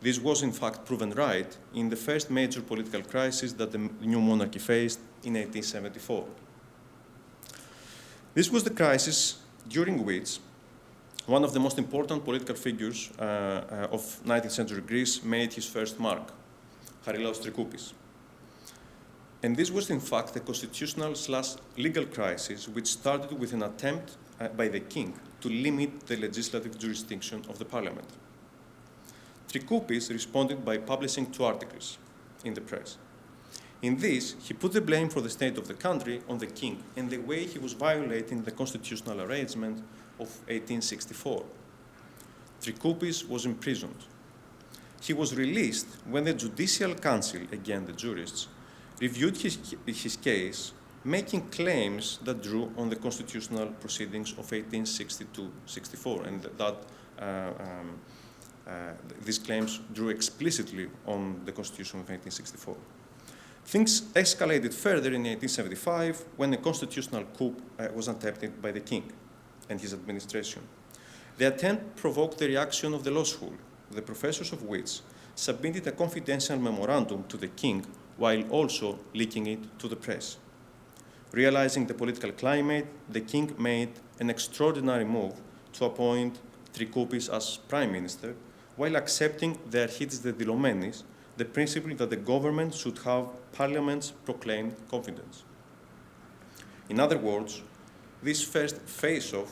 This was in fact proven right in the first major political crisis that the new monarchy faced in 1874. This was the crisis during which one of the most important political figures of 19th century Greece made his first mark, Charailaos Trikoupis. And this was in fact a constitutional/legal crisis which started with an attempt by the king to limit the legislative jurisdiction of the parliament. Trikoupis responded by publishing 2 articles in the press. In this, he put the blame for the state of the country on the king and the way he was violating the constitutional arrangement of 1864. Trikoupis was imprisoned. He was released when the Judicial Council, again the jurists, reviewed his case, making claims that drew on the constitutional proceedings of 1862-64, and that these claims drew explicitly on the Constitution of 1864. Things escalated further in 1875 when a constitutional coup was attempted by the king and his administration. The attempt provoked the reaction of the law school, the professors of which submitted a confidential memorandum to the king while also leaking it to the press. Realizing the political climate, the king made an extraordinary move to appoint Trikoupis as prime minister while accepting the Architis de Dilomenis, the principle that the government should have Parliament's proclaimed confidence. In other words, this first face-off,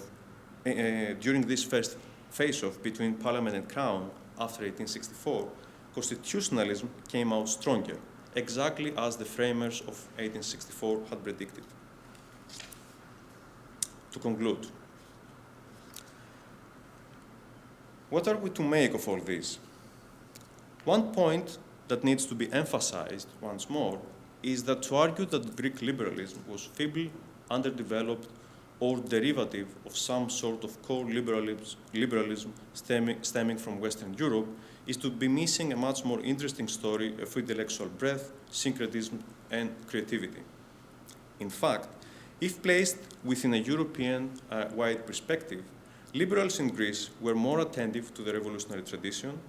during this first face-off between Parliament and Crown after 1864, constitutionalism came out stronger, exactly as the framers of 1864 had predicted. To conclude, what are we to make of all this? One point that needs to be emphasized once more is that to argue that Greek liberalism was feeble, underdeveloped, or derivative of some sort of core liberalism stemming from Western Europe is to be missing a much more interesting story of intellectual breadth, syncretism, and creativity. In fact, if placed within a European-wide perspective, liberals in Greece were more attentive to the revolutionary tradition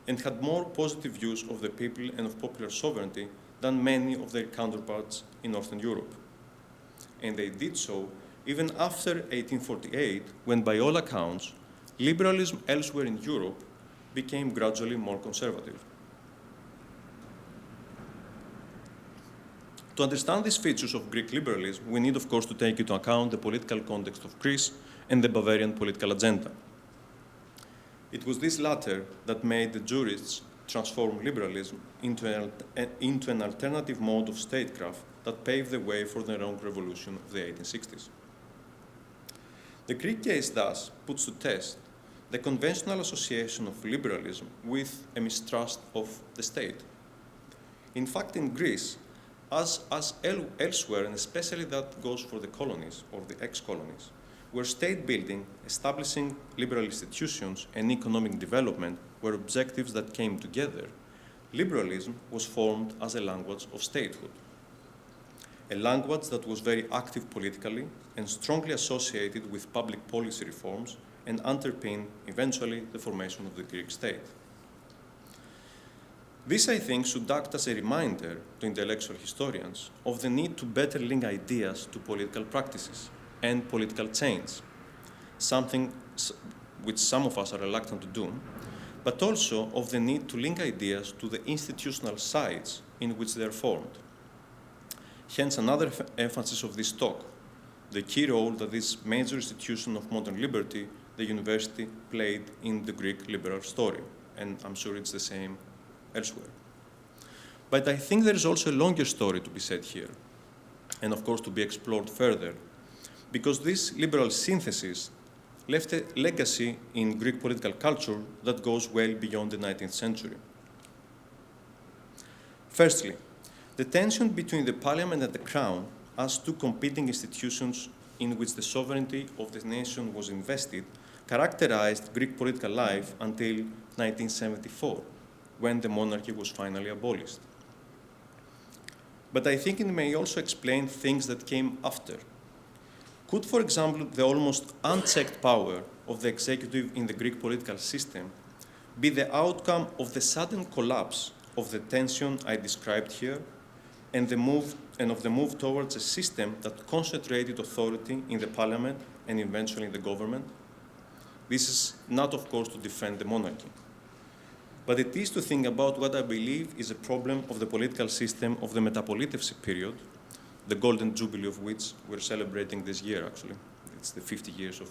and had more positive views of the people and of popular sovereignty than many of their counterparts in Northern Europe. And they did so even after 1848, when by all accounts, liberalism elsewhere in Europe became gradually more conservative. To understand these features of Greek liberalism, we need, of course, to take into account the political context of Greece and the Bavarian political agenda. It was this latter that made the jurists transform liberalism into an alternative mode of statecraft that paved the way for the Iran Revolution of the 1860s. The Greek case thus puts to test the conventional association of liberalism with a mistrust of the state. In fact, in Greece, as elsewhere, and especially that goes for the colonies or the ex-colonies, where state building, establishing liberal institutions, and economic development were objectives that came together, liberalism was formed as a language of statehood. A language that was very active politically and strongly associated with public policy reforms and underpinned, eventually, the formation of the Greek state. This, I think, should act as a reminder to intellectual historians of the need to better link ideas to political practices and political change, something which some of us are reluctant to do, but also of the need to link ideas to the institutional sites in which they are formed. Hence, another emphasis of this talk, the key role that this major institution of modern liberty, the university, played in the Greek liberal story, and I'm sure it's the same elsewhere. But I think there is also a longer story to be said here, and of course to be explored further, because this liberal synthesis left a legacy in Greek political culture that goes well beyond the 19th century. Firstly, the tension between the parliament and the crown as two competing institutions in which the sovereignty of the nation was invested characterized Greek political life until 1974, when the monarchy was finally abolished. But I think it may also explain things that came after. Could, for example, the almost unchecked power of the executive in the Greek political system be the outcome of the sudden collapse of the tension I described here and of the move towards a system that concentrated authority in the parliament and eventually in the government? This is not, of course, to defend the monarchy, but it is to think about what I believe is a problem of the political system of the Metapolitevsi period, the golden jubilee of which we're celebrating this year, actually. It's the 50 years of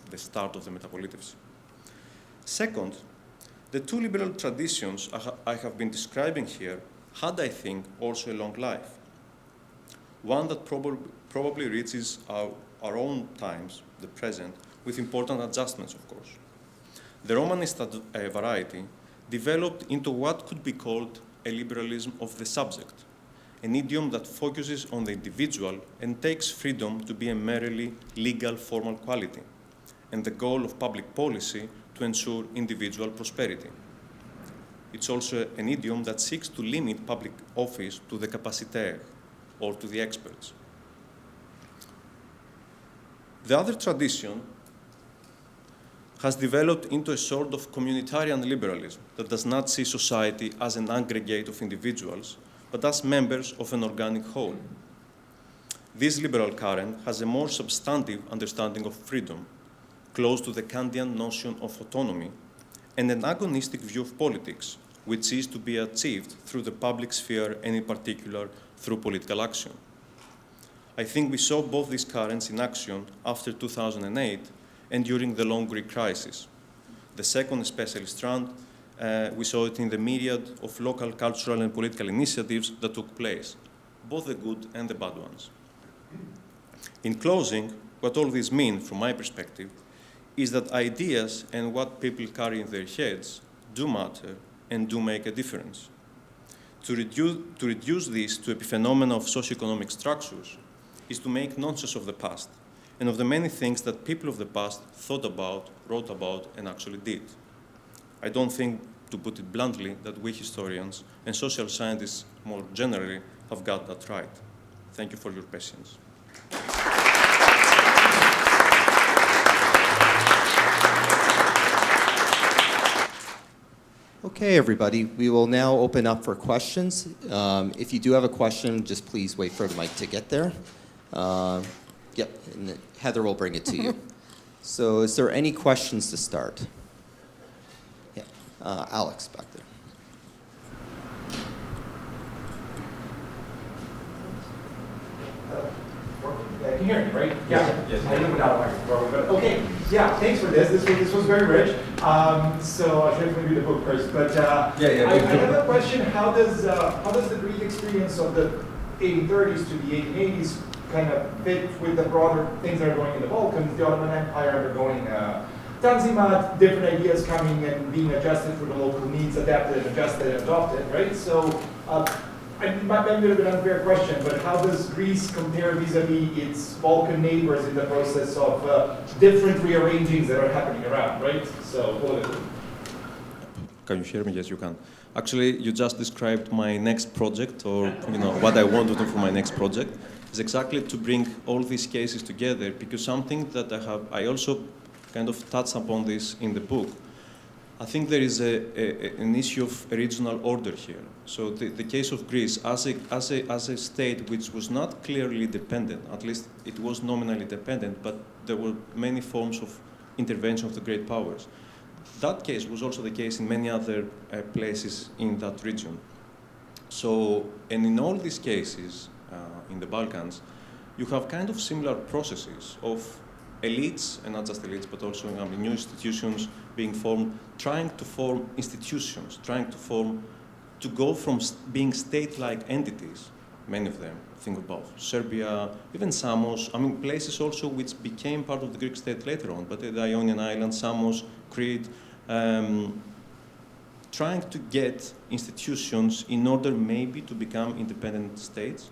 the start of the Metapolitevsi. Second, the two liberal traditions I have been describing here had, I think, also a long life. One that probably reaches our own times, the present, with important adjustments, of course. The Romanist variety developed into what could be called a liberalism of the subject, an idiom that focuses on the individual and takes freedom to be a merely legal formal quality, and the goal of public policy to ensure individual prosperity. It's also an idiom that seeks to limit public office to the capacitaire, or to the experts. The other tradition has developed into a sort of communitarian liberalism that does not see society as an aggregate of individuals, but as members of an organic whole. This liberal current has a more substantive understanding of freedom, close to the Kantian notion of autonomy, and an agonistic view of politics, which is to be achieved through the public sphere and in particular through political action. I think we saw both these currents in action after 2008 and during the long Greek crisis. The second, especially strand, we saw it in the myriad of local cultural and political initiatives that took place, both the good and the bad ones. In closing, what all this means, from my perspective, is that ideas and what people carry in their heads do matter and do make a difference. To reduce this to a phenomena of socioeconomic structures is to make nonsense of the past and of the many things that people of the past thought about, wrote about, and actually did. I don't think, to put it bluntly, that we historians and social scientists more generally have got that right. Thank you for your patience. Okay, everybody, we will now open up for questions. If you do have a question, just please wait for the mic to get there. Yep, and Heather will bring it to you. So is there any questions to start? Yeah, Alex back there. Can you hear me, right? Yeah. Yes. I live without a microphone, but okay. Yeah, thanks for this. This was very rich. So I should maybe read the book first. But I have a question. How does the Greek experience of the 1830s to the 1880s kind of fit with the broader things that are going in the Balkans, the Ottoman Empire undergoing Tanzimat, different ideas coming and being adjusted for the local needs, adapted and adjusted and adopted, right? So it might be a little bit unfair question, but how does Greece compare vis-a-vis its Balkan neighbors in the process of different rearrangings that are happening around, right? So politically. Can you hear me? Yes, you can. Actually, you just described my next project, or what I want to do for my next project, is exactly to bring all these cases together, because something that I also kind of touched upon this in the book. I think there is an issue of regional order here. So the case of Greece, as a state which was not clearly dependent, at least it was nominally dependent, but there were many forms of intervention of the great powers. That case was also the case in many other places in that region. So, and in all these cases in the Balkans, you have kind of similar processes of elites, and not just elites, but also new institutions being formed, trying to form institutions, to go from being state-like entities, many of them, think about Serbia, even Samos, places also which became part of the Greek state later on, but the Ionian Islands, Samos, Crete, trying to get institutions in order maybe to become independent states.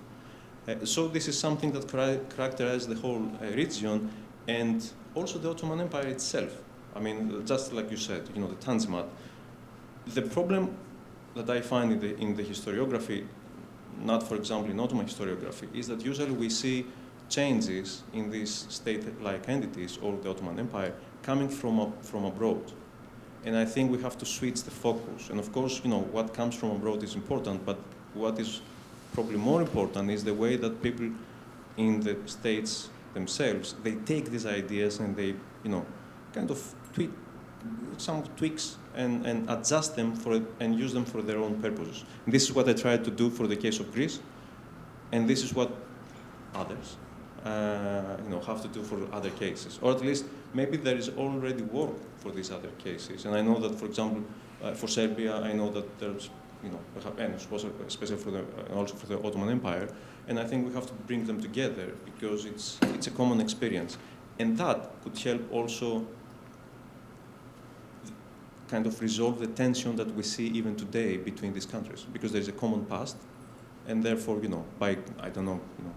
So this is something that characterized the whole region, and also the Ottoman Empire itself. Just like you said, the Tanzimat. The problem that I find in the historiography, not for example in Ottoman historiography, is that usually we see changes in these state-like entities or the Ottoman Empire coming from abroad. And I think we have to switch the focus. And of course, what comes from abroad is important, but what is probably more important is the way that people in the states themselves, they take these ideas and they, kind of tweak some tweaks and adjust them and use them for their own purposes. And this is what I tried to do for the case of Greece, and this is what others, have to do for other cases, or at least maybe there is already work for these other cases. And I know that, for example, for Serbia, I know that there's and especially for also for the Ottoman Empire. And I think we have to bring them together because it's a common experience, and that could help also kind of resolve the tension that we see even today between these countries, because there is a common past, and therefore,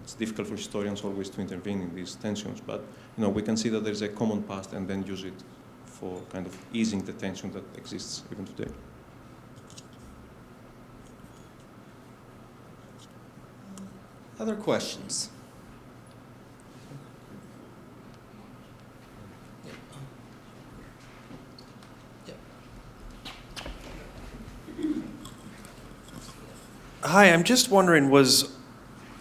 it's difficult for historians always to intervene in these tensions, but we can see that there is a common past and then use it for kind of easing the tension that exists even today. Other questions? Hi, I'm just wondering, was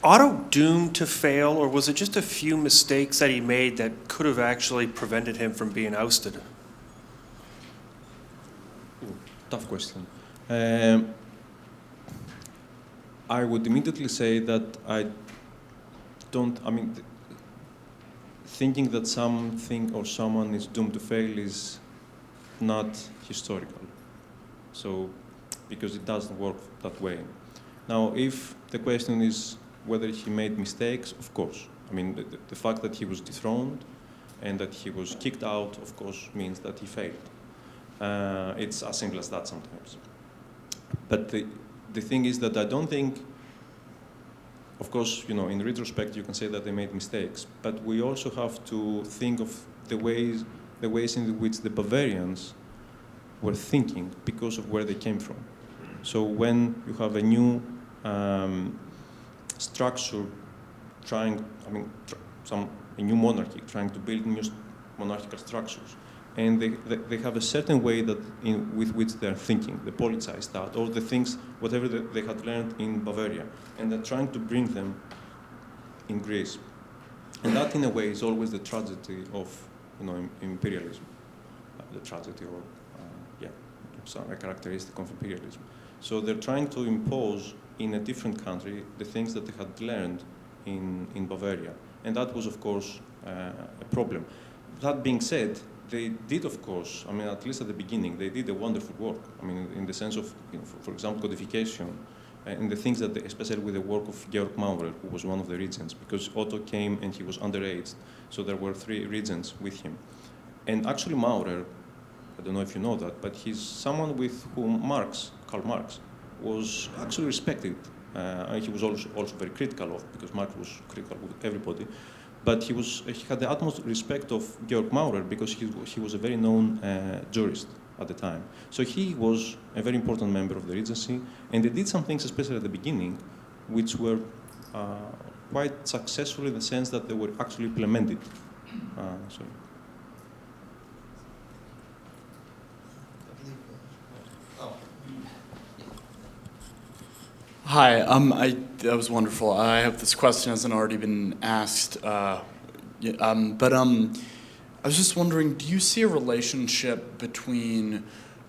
Otto doomed to fail, or was it just a few mistakes that he made that could have actually prevented him from being ousted? Tough question. I would immediately say that thinking that something or someone is doomed to fail is not historical. So, because it doesn't work that way. Now, if the question is whether he made mistakes, of course. I mean, the fact that he was dethroned and that he was kicked out, of course, means that he failed. It's as simple as that sometimes. But the thing is that I don't think, of course, in retrospect, you can say that they made mistakes, but we also have to think of the ways in which the Bavarians were thinking because of where they came from. So when you have a new structure a new monarchy trying to build new monarchical structures, and they have a certain way with which they're thinking, the politicized that, or the things, whatever they had learned in Bavaria, and they're trying to bring them in Greece. And that, in a way, is always the tragedy of imperialism, the tragedy, or a characteristic of imperialism. So they're trying to impose in a different country the things that they had learned in Bavaria. And that was, of course, a problem. That being said, they did, of course, at least at the beginning, they did a wonderful work. In the sense of, for example, codification, and the things that, especially with the work of Georg Maurer, who was one of the regents, because Otto came and he was underage, so there were 3 regents with him. And actually Maurer, I don't know if you know that, but he's someone with whom Karl Marx, was actually respected. He was also very critical of, because Marx was critical with everybody. But he had the utmost respect of Georg Maurer because he was a very known jurist at the time. So he was a very important member of the Regency, and they did some things, especially at the beginning, which were quite successful in the sense that they were actually implemented. Hi, that was wonderful. I hope this question hasn't already been asked, but I was just wondering, do you see a relationship between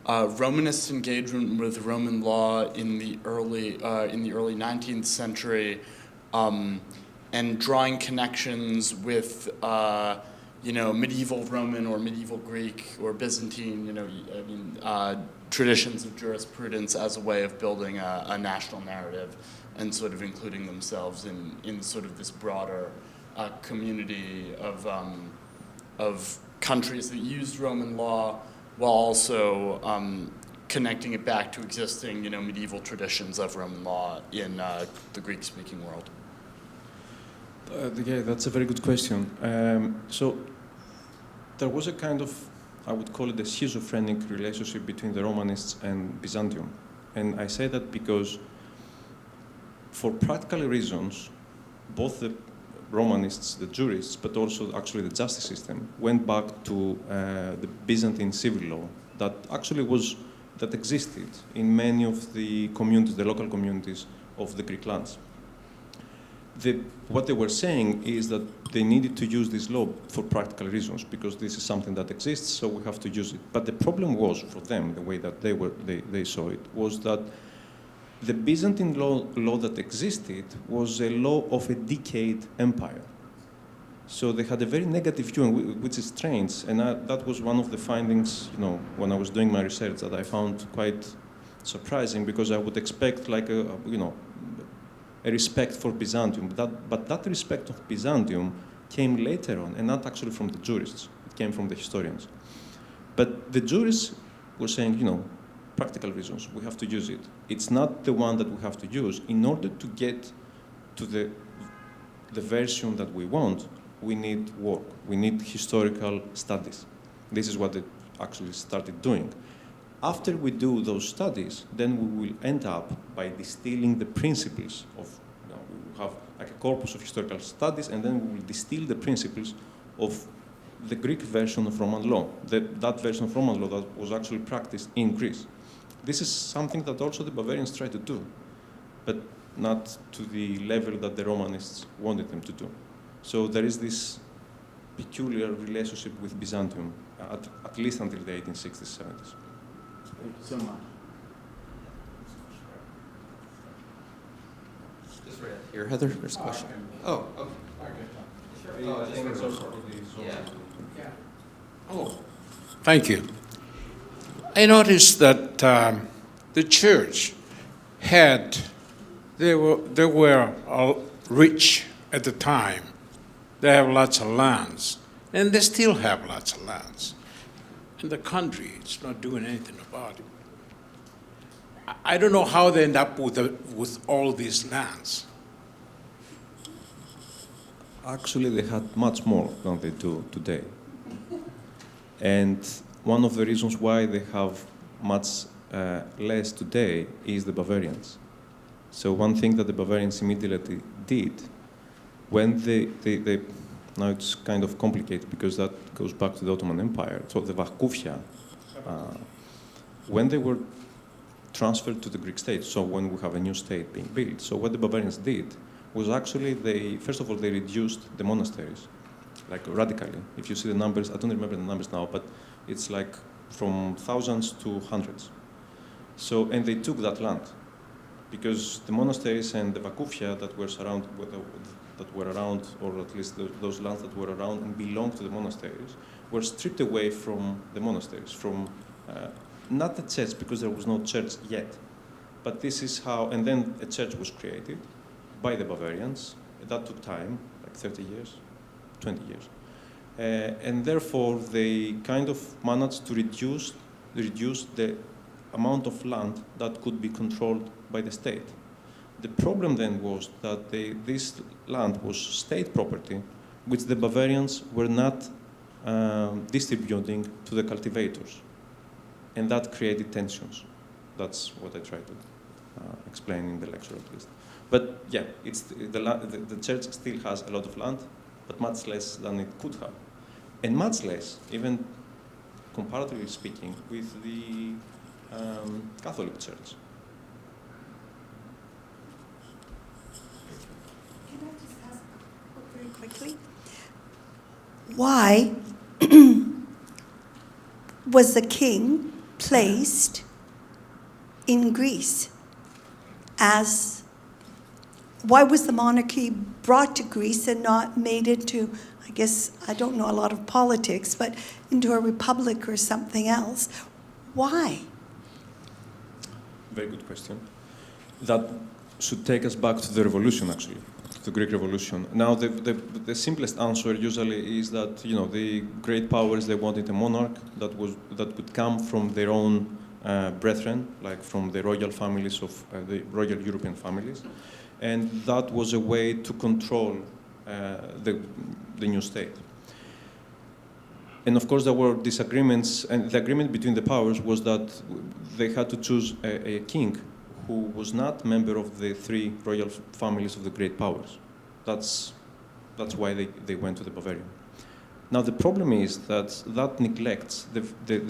Romanist engagement with Roman law in the early 19th century and drawing connections with medieval Roman or medieval Greek or Byzantine, traditions of jurisprudence as a way of building a national narrative and sort of including themselves in sort of this broader community of countries that used Roman law while also connecting it back to existing, medieval traditions of Roman law in the Greek-speaking world? Yeah, that's a very good question. So there was a kind of, I would call it a schizophrenic relationship between the Romanists and Byzantium. And I say that because for practical reasons, both the Romanists, the jurists, but also actually the justice system, went back to the Byzantine civil law that actually that existed in many of the communities, the local communities of the Greek lands. What they were saying is that they needed to use this law for practical reasons because this is something that exists, so we have to use it. But the problem was for them, the way that they saw it, was that the Byzantine law that existed was a law of a decayed empire. So they had a very negative view, which is strange, and that was one of the findings, when I was doing my research, that I found quite surprising because I would expect like a respect for Byzantium. But that respect of Byzantium came later on, and not actually from the jurists. It came from the historians. But the jurists were saying, practical reasons, we have to use it. It's not the one that we have to use. In order to get to the version that we want, we need work. We need historical studies. This is what they actually started doing. After we do those studies, then we will end up by distilling the principles of, we will have like a corpus of historical studies, and then we will distill the principles of the Greek version of Roman law, that version of Roman law that was actually practiced in Greece. This is something that also the Bavarians tried to do, but not to the level that the Romanists wanted them to do. So there is this peculiar relationship with Byzantium, at least until the 1860s, 70s. Thank you so much. Just right here, Heather, there's a question. Oh, okay. I think it's also probably Oh, thank you. I noticed that the church they were rich at the time. They have lots of lands, and they still have lots of lands. And the country is not doing anything about it. I don't know how they end up with all these lands. Actually, they had much more than they do today. And one of the reasons why they have much less today is the Bavarians. So one thing that the Bavarians immediately did, when they now it's kind of complicated because that goes back to the Ottoman Empire. So the Vakufia, when they were transferred to the Greek state, so when we have a new state being built, so what the Bavarians did was actually first of all, they reduced the monasteries, like radically. If you see the numbers, I don't remember the numbers now, but it's like from thousands to hundreds. So, and they took that land because the monasteries and the Vakufia that were around, or at least those lands that were around and belonged to the monasteries, were stripped away from the monasteries, from not the church, because there was no church yet, but this is how, and then a church was created by the Bavarians. That took time, like 30 years, 20 years. And therefore, they kind of managed to reduce the amount of land that could be controlled by the state. The problem then was that this land was state property, which the Bavarians were not distributing to the cultivators. And that created tensions. That's what I tried to explain in the lecture, at least. But yeah, the church still has a lot of land, but much less than it could have. And much less, even comparatively speaking, with the Catholic Church. Can I just ask very quickly? Why was the king placed in Greece why was the monarchy brought to Greece and not made into, I guess, I don't know a lot of politics, but into a republic or something else? Why? Very good question. That should take us back to the revolution, actually, to the Greek Revolution. Now, the simplest answer usually is that, the great powers, they wanted a monarch that would come from their own brethren, like from the royal families of the royal European families. And that was a way to control the new state. And of course, there were disagreements, and the agreement between the powers was that they had to choose a king who was not a member of the three royal families of the great powers. That's why they went to the Bavarian. Now, the problem is that neglects the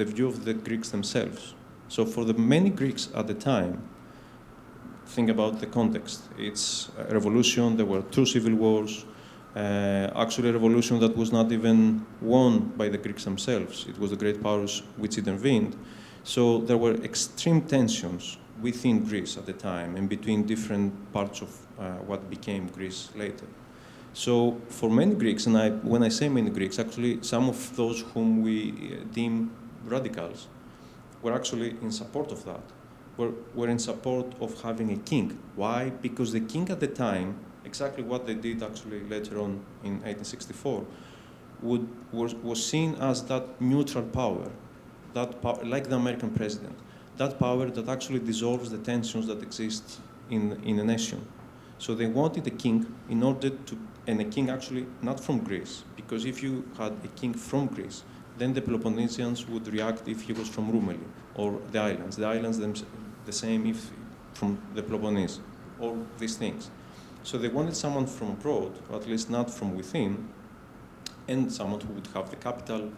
view of the Greeks themselves. So for the many Greeks at the time, think about the context. It's a revolution, there were 2 civil wars, actually a revolution that was not even won by the Greeks themselves. It was the great powers which intervened. So there were extreme tensions within Greece at the time and between different parts of what became Greece later. So for many Greeks, and when I say many Greeks, actually some of those whom we deem radicals were actually in support of that. were in support of having a king. Why? Because the king at the time, exactly what they did actually later on in 1864, was seen as that neutral power, like the American president, that power that actually dissolves the tensions that exist in a nation. So they wanted a king in order to, and a king actually not from Greece, because if you had a king from Greece, then the Peloponnesians would react if he was from Rumeli or the islands. The islands the same if from the Peloponnese, all these things. So they wanted someone from abroad, or at least not from within, and someone who would have the capital,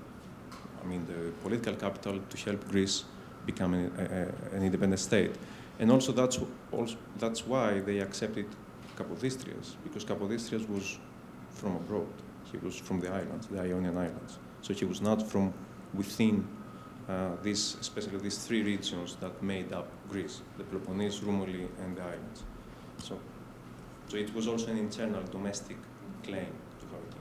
the political capital to help Greece become an independent state. And also that's why they accepted Capodistries, because Capodistries was from abroad. He was from the islands, the Ionian Islands. So he was not from within especially these three regions that made up Greece, the Peloponnese, Rumeli, and the islands. So it was also an internal domestic claim to have it.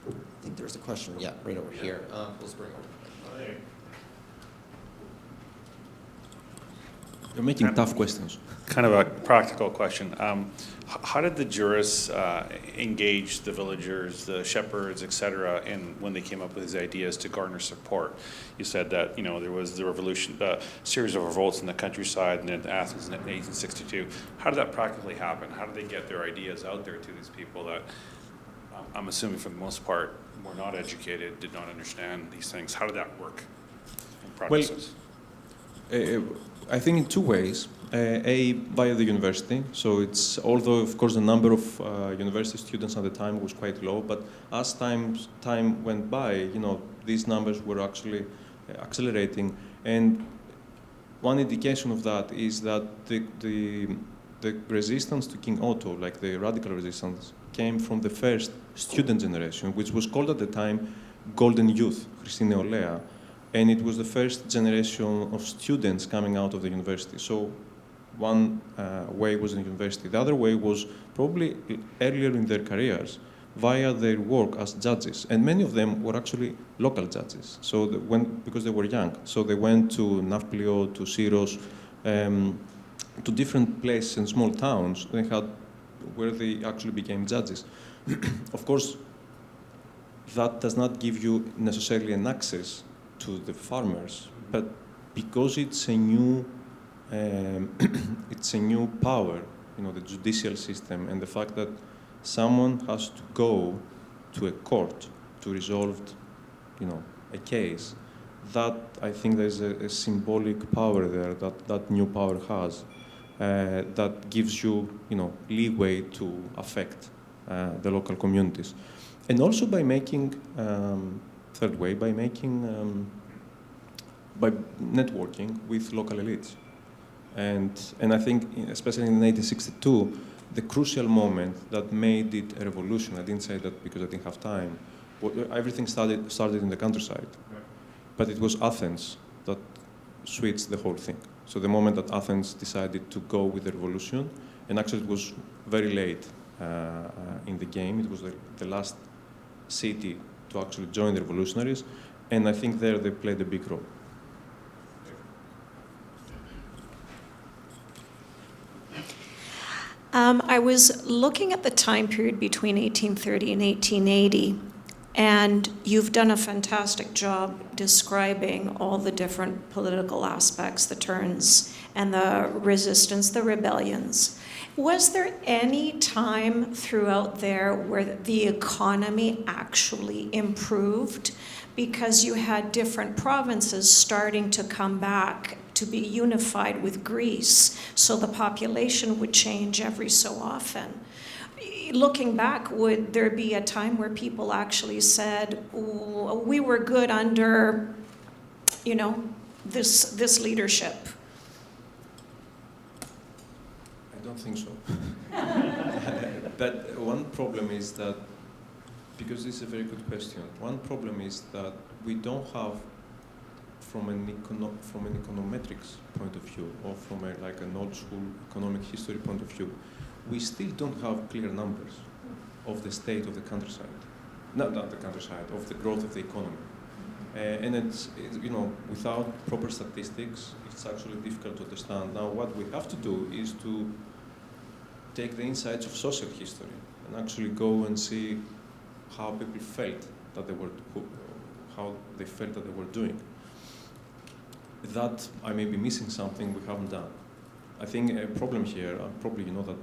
I think there's a question, yeah, right over here. We'll bring over. You're making tough questions. Kind of a practical question. How did the jurists engage the villagers, the shepherds, et cetera, when they came up with these ideas to garner support? You said that there was the revolution, series of revolts in the countryside, and then Athens in 1862. How did that practically happen? How did they get their ideas out there to these people that I'm assuming for the most part were not educated, did not understand these things? How did that work in practice? I think in two ways. Via the university. So although of course the number of university students at the time was quite low, but as time went by, these numbers were actually accelerating. And one indication of that is that the resistance to King Otto, like the radical resistance, came from the first student generation, which was called at the time Golden Youth, Christi Neolea. And it was the first generation of students coming out of the university. So one way was in university. The other way was probably earlier in their careers via their work as judges. And many of them were actually local judges. So because they were young. So they went to Nafplio, to Syros, to different places and small towns where they actually became judges. Of course, that does not give you necessarily an access to the farmers, but because it's a new power, the judicial system, and the fact that someone has to go to a court to resolve, a case, that I think there's a symbolic power there that new power has, that gives you, leeway to affect the local communities, and also by making. Third way, by networking with local elites. And I think, especially in 1862, the crucial moment that made it a revolution, I didn't say that because I didn't have time, everything started in the countryside. But it was Athens that switched the whole thing. So the moment that Athens decided to go with the revolution, and actually it was very late in the game, it was the last city to actually join the revolutionaries, and I think there they played a big role. I was looking at the time period between 1830 and 1880, and you've done a fantastic job describing all the different political aspects, the turns, and the resistance, the rebellions. Was there any time throughout there where the economy actually improved because you had different provinces starting to come back to be unified with Greece, so the population would change every so often? Looking back, would there be a time where people actually said, we were good under, this leadership? I don't think so. But one problem is that, because this is a very good question, one problem is that we don't have, from an econometrics point of view, or from an old school economic history point of view, we still don't have clear numbers of the state of the countryside. Not the countryside, of the growth of the economy. And without proper statistics, it's actually difficult to understand. Now, what we have to do is to take the insights of social history and actually go and see how people felt that they were, how they felt that they were doing. That I may be missing something we haven't done. I think a problem here, probably you know that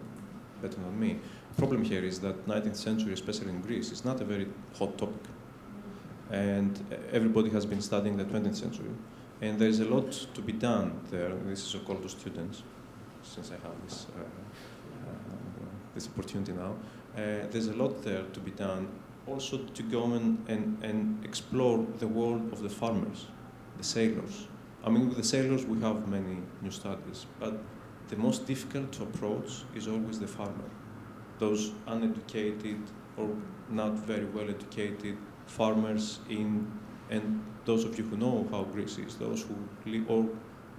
better than me, the problem here is that 19th century, especially in Greece, is not a very hot topic. And everybody has been studying the 20th century. And there's a lot to be done there. This is a call to students, since I have this, this opportunity now. There's a lot there to be done. Also to go and explore the world of the farmers, the sailors. I mean, with the sailors we have many new studies, but the most difficult to approach is always the farmer. Those uneducated or not very well educated farmers and those of you who know how Greece is, those who live, or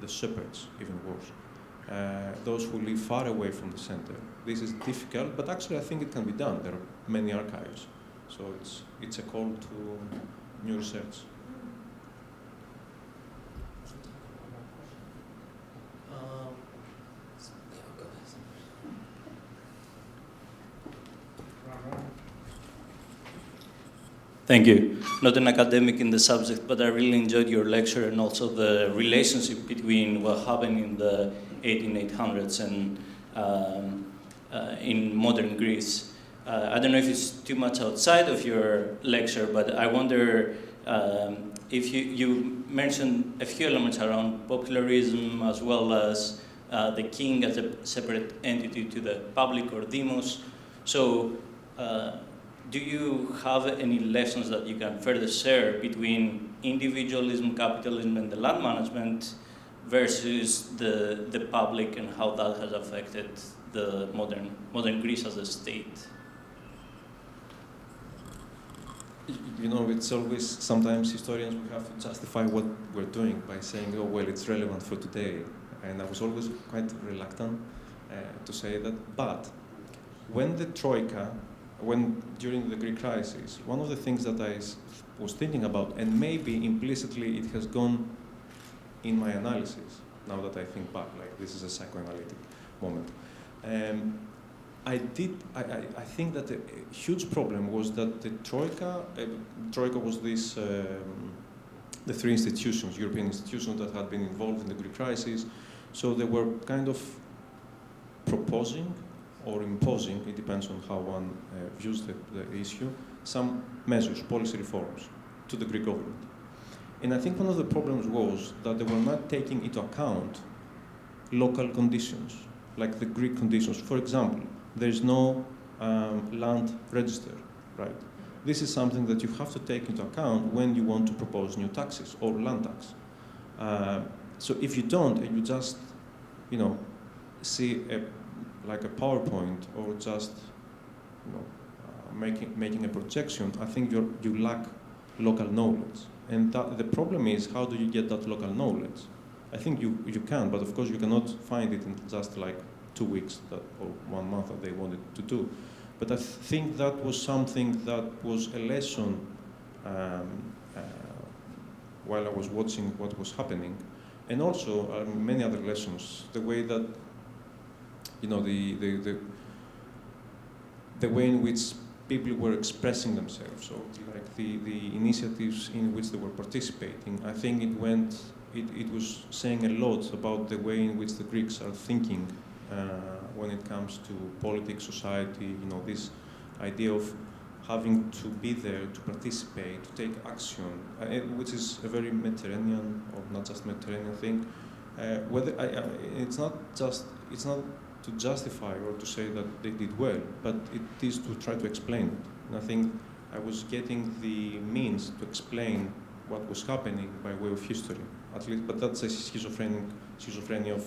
the shepherds, even worse, those who live far away from the center. This is difficult, but actually I think it can be done. There are many archives, so it's a call to new research. Thank you. Not an academic in the subject, but I really enjoyed your lecture and also the relationship between what happened in the 1800s and in modern Greece. I don't know if it's too much outside of your lecture, but I wonder if you mentioned a few elements around popularism as well as the king as a separate entity to the public or demos. So. Do you have any lessons that you can further share between individualism, capitalism, and the land management versus the public and how that has affected the modern Greece as a state? You know, it's always, sometimes historians, we have to justify what we're doing by saying, oh, well, it's relevant for today. And I was always quite reluctant to say that. But when the Troika, during the Greek crisis, one of the things that I was thinking about, and maybe implicitly it has gone in my analysis, now that I think back, like this is a psychoanalytic moment. I think that a huge problem was that the Troika was this, the three institutions, European institutions that had been involved in the Greek crisis, so they were kind of proposing or imposing, it depends on how one views the issue, some measures, policy reforms to the Greek government. And I think one of the problems was that they were not taking into account local conditions, like the Greek conditions. For example, there's no land register, right? This is something that you have to take into account when you want to propose new taxes or land tax. So if you don't, and you just, see like a PowerPoint or just making a projection, I think you lack local knowledge. And the problem is, how do you get that local knowledge? I think you can, but of course you cannot find it in just like 2 weeks or 1 month that they wanted to do. But I think that was something that was a lesson while I was watching what was happening. And also many other lessons, the way that the way in which people were expressing themselves, so like the initiatives in which they were participating. I think it was saying a lot about the way in which the Greeks are thinking when it comes to politics, society, this idea of having to be there, to participate, to take action, which is a very Mediterranean, or not just Mediterranean thing. It's not to justify or to say that they did well, but it is to try to explain it. And I think I was getting the means to explain what was happening by way of history, at least. But that's a schizophrenia of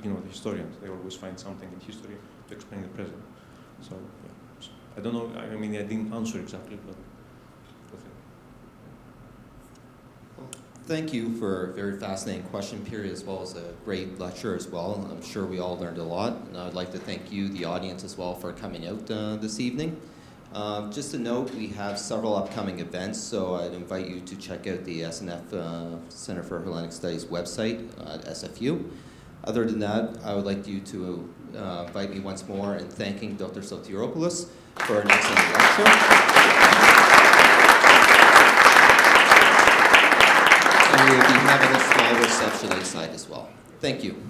the historians. They always find something in history to explain the present. So yeah. I don't know. I mean, I didn't answer exactly, but. Thank you for a very fascinating question period, as well as a great lecture as well. I'm sure we all learned a lot, and I'd like to thank you, the audience, as well, for coming out this evening. Just a note, we have several upcoming events, so I'd invite you to check out the SNF Center for Hellenic Studies website at SFU. Other than that, I would like you to invite me once more in thanking Dr. Sotiropoulos for an excellent lecture. And we will be having a small reception outside as well. Thank you.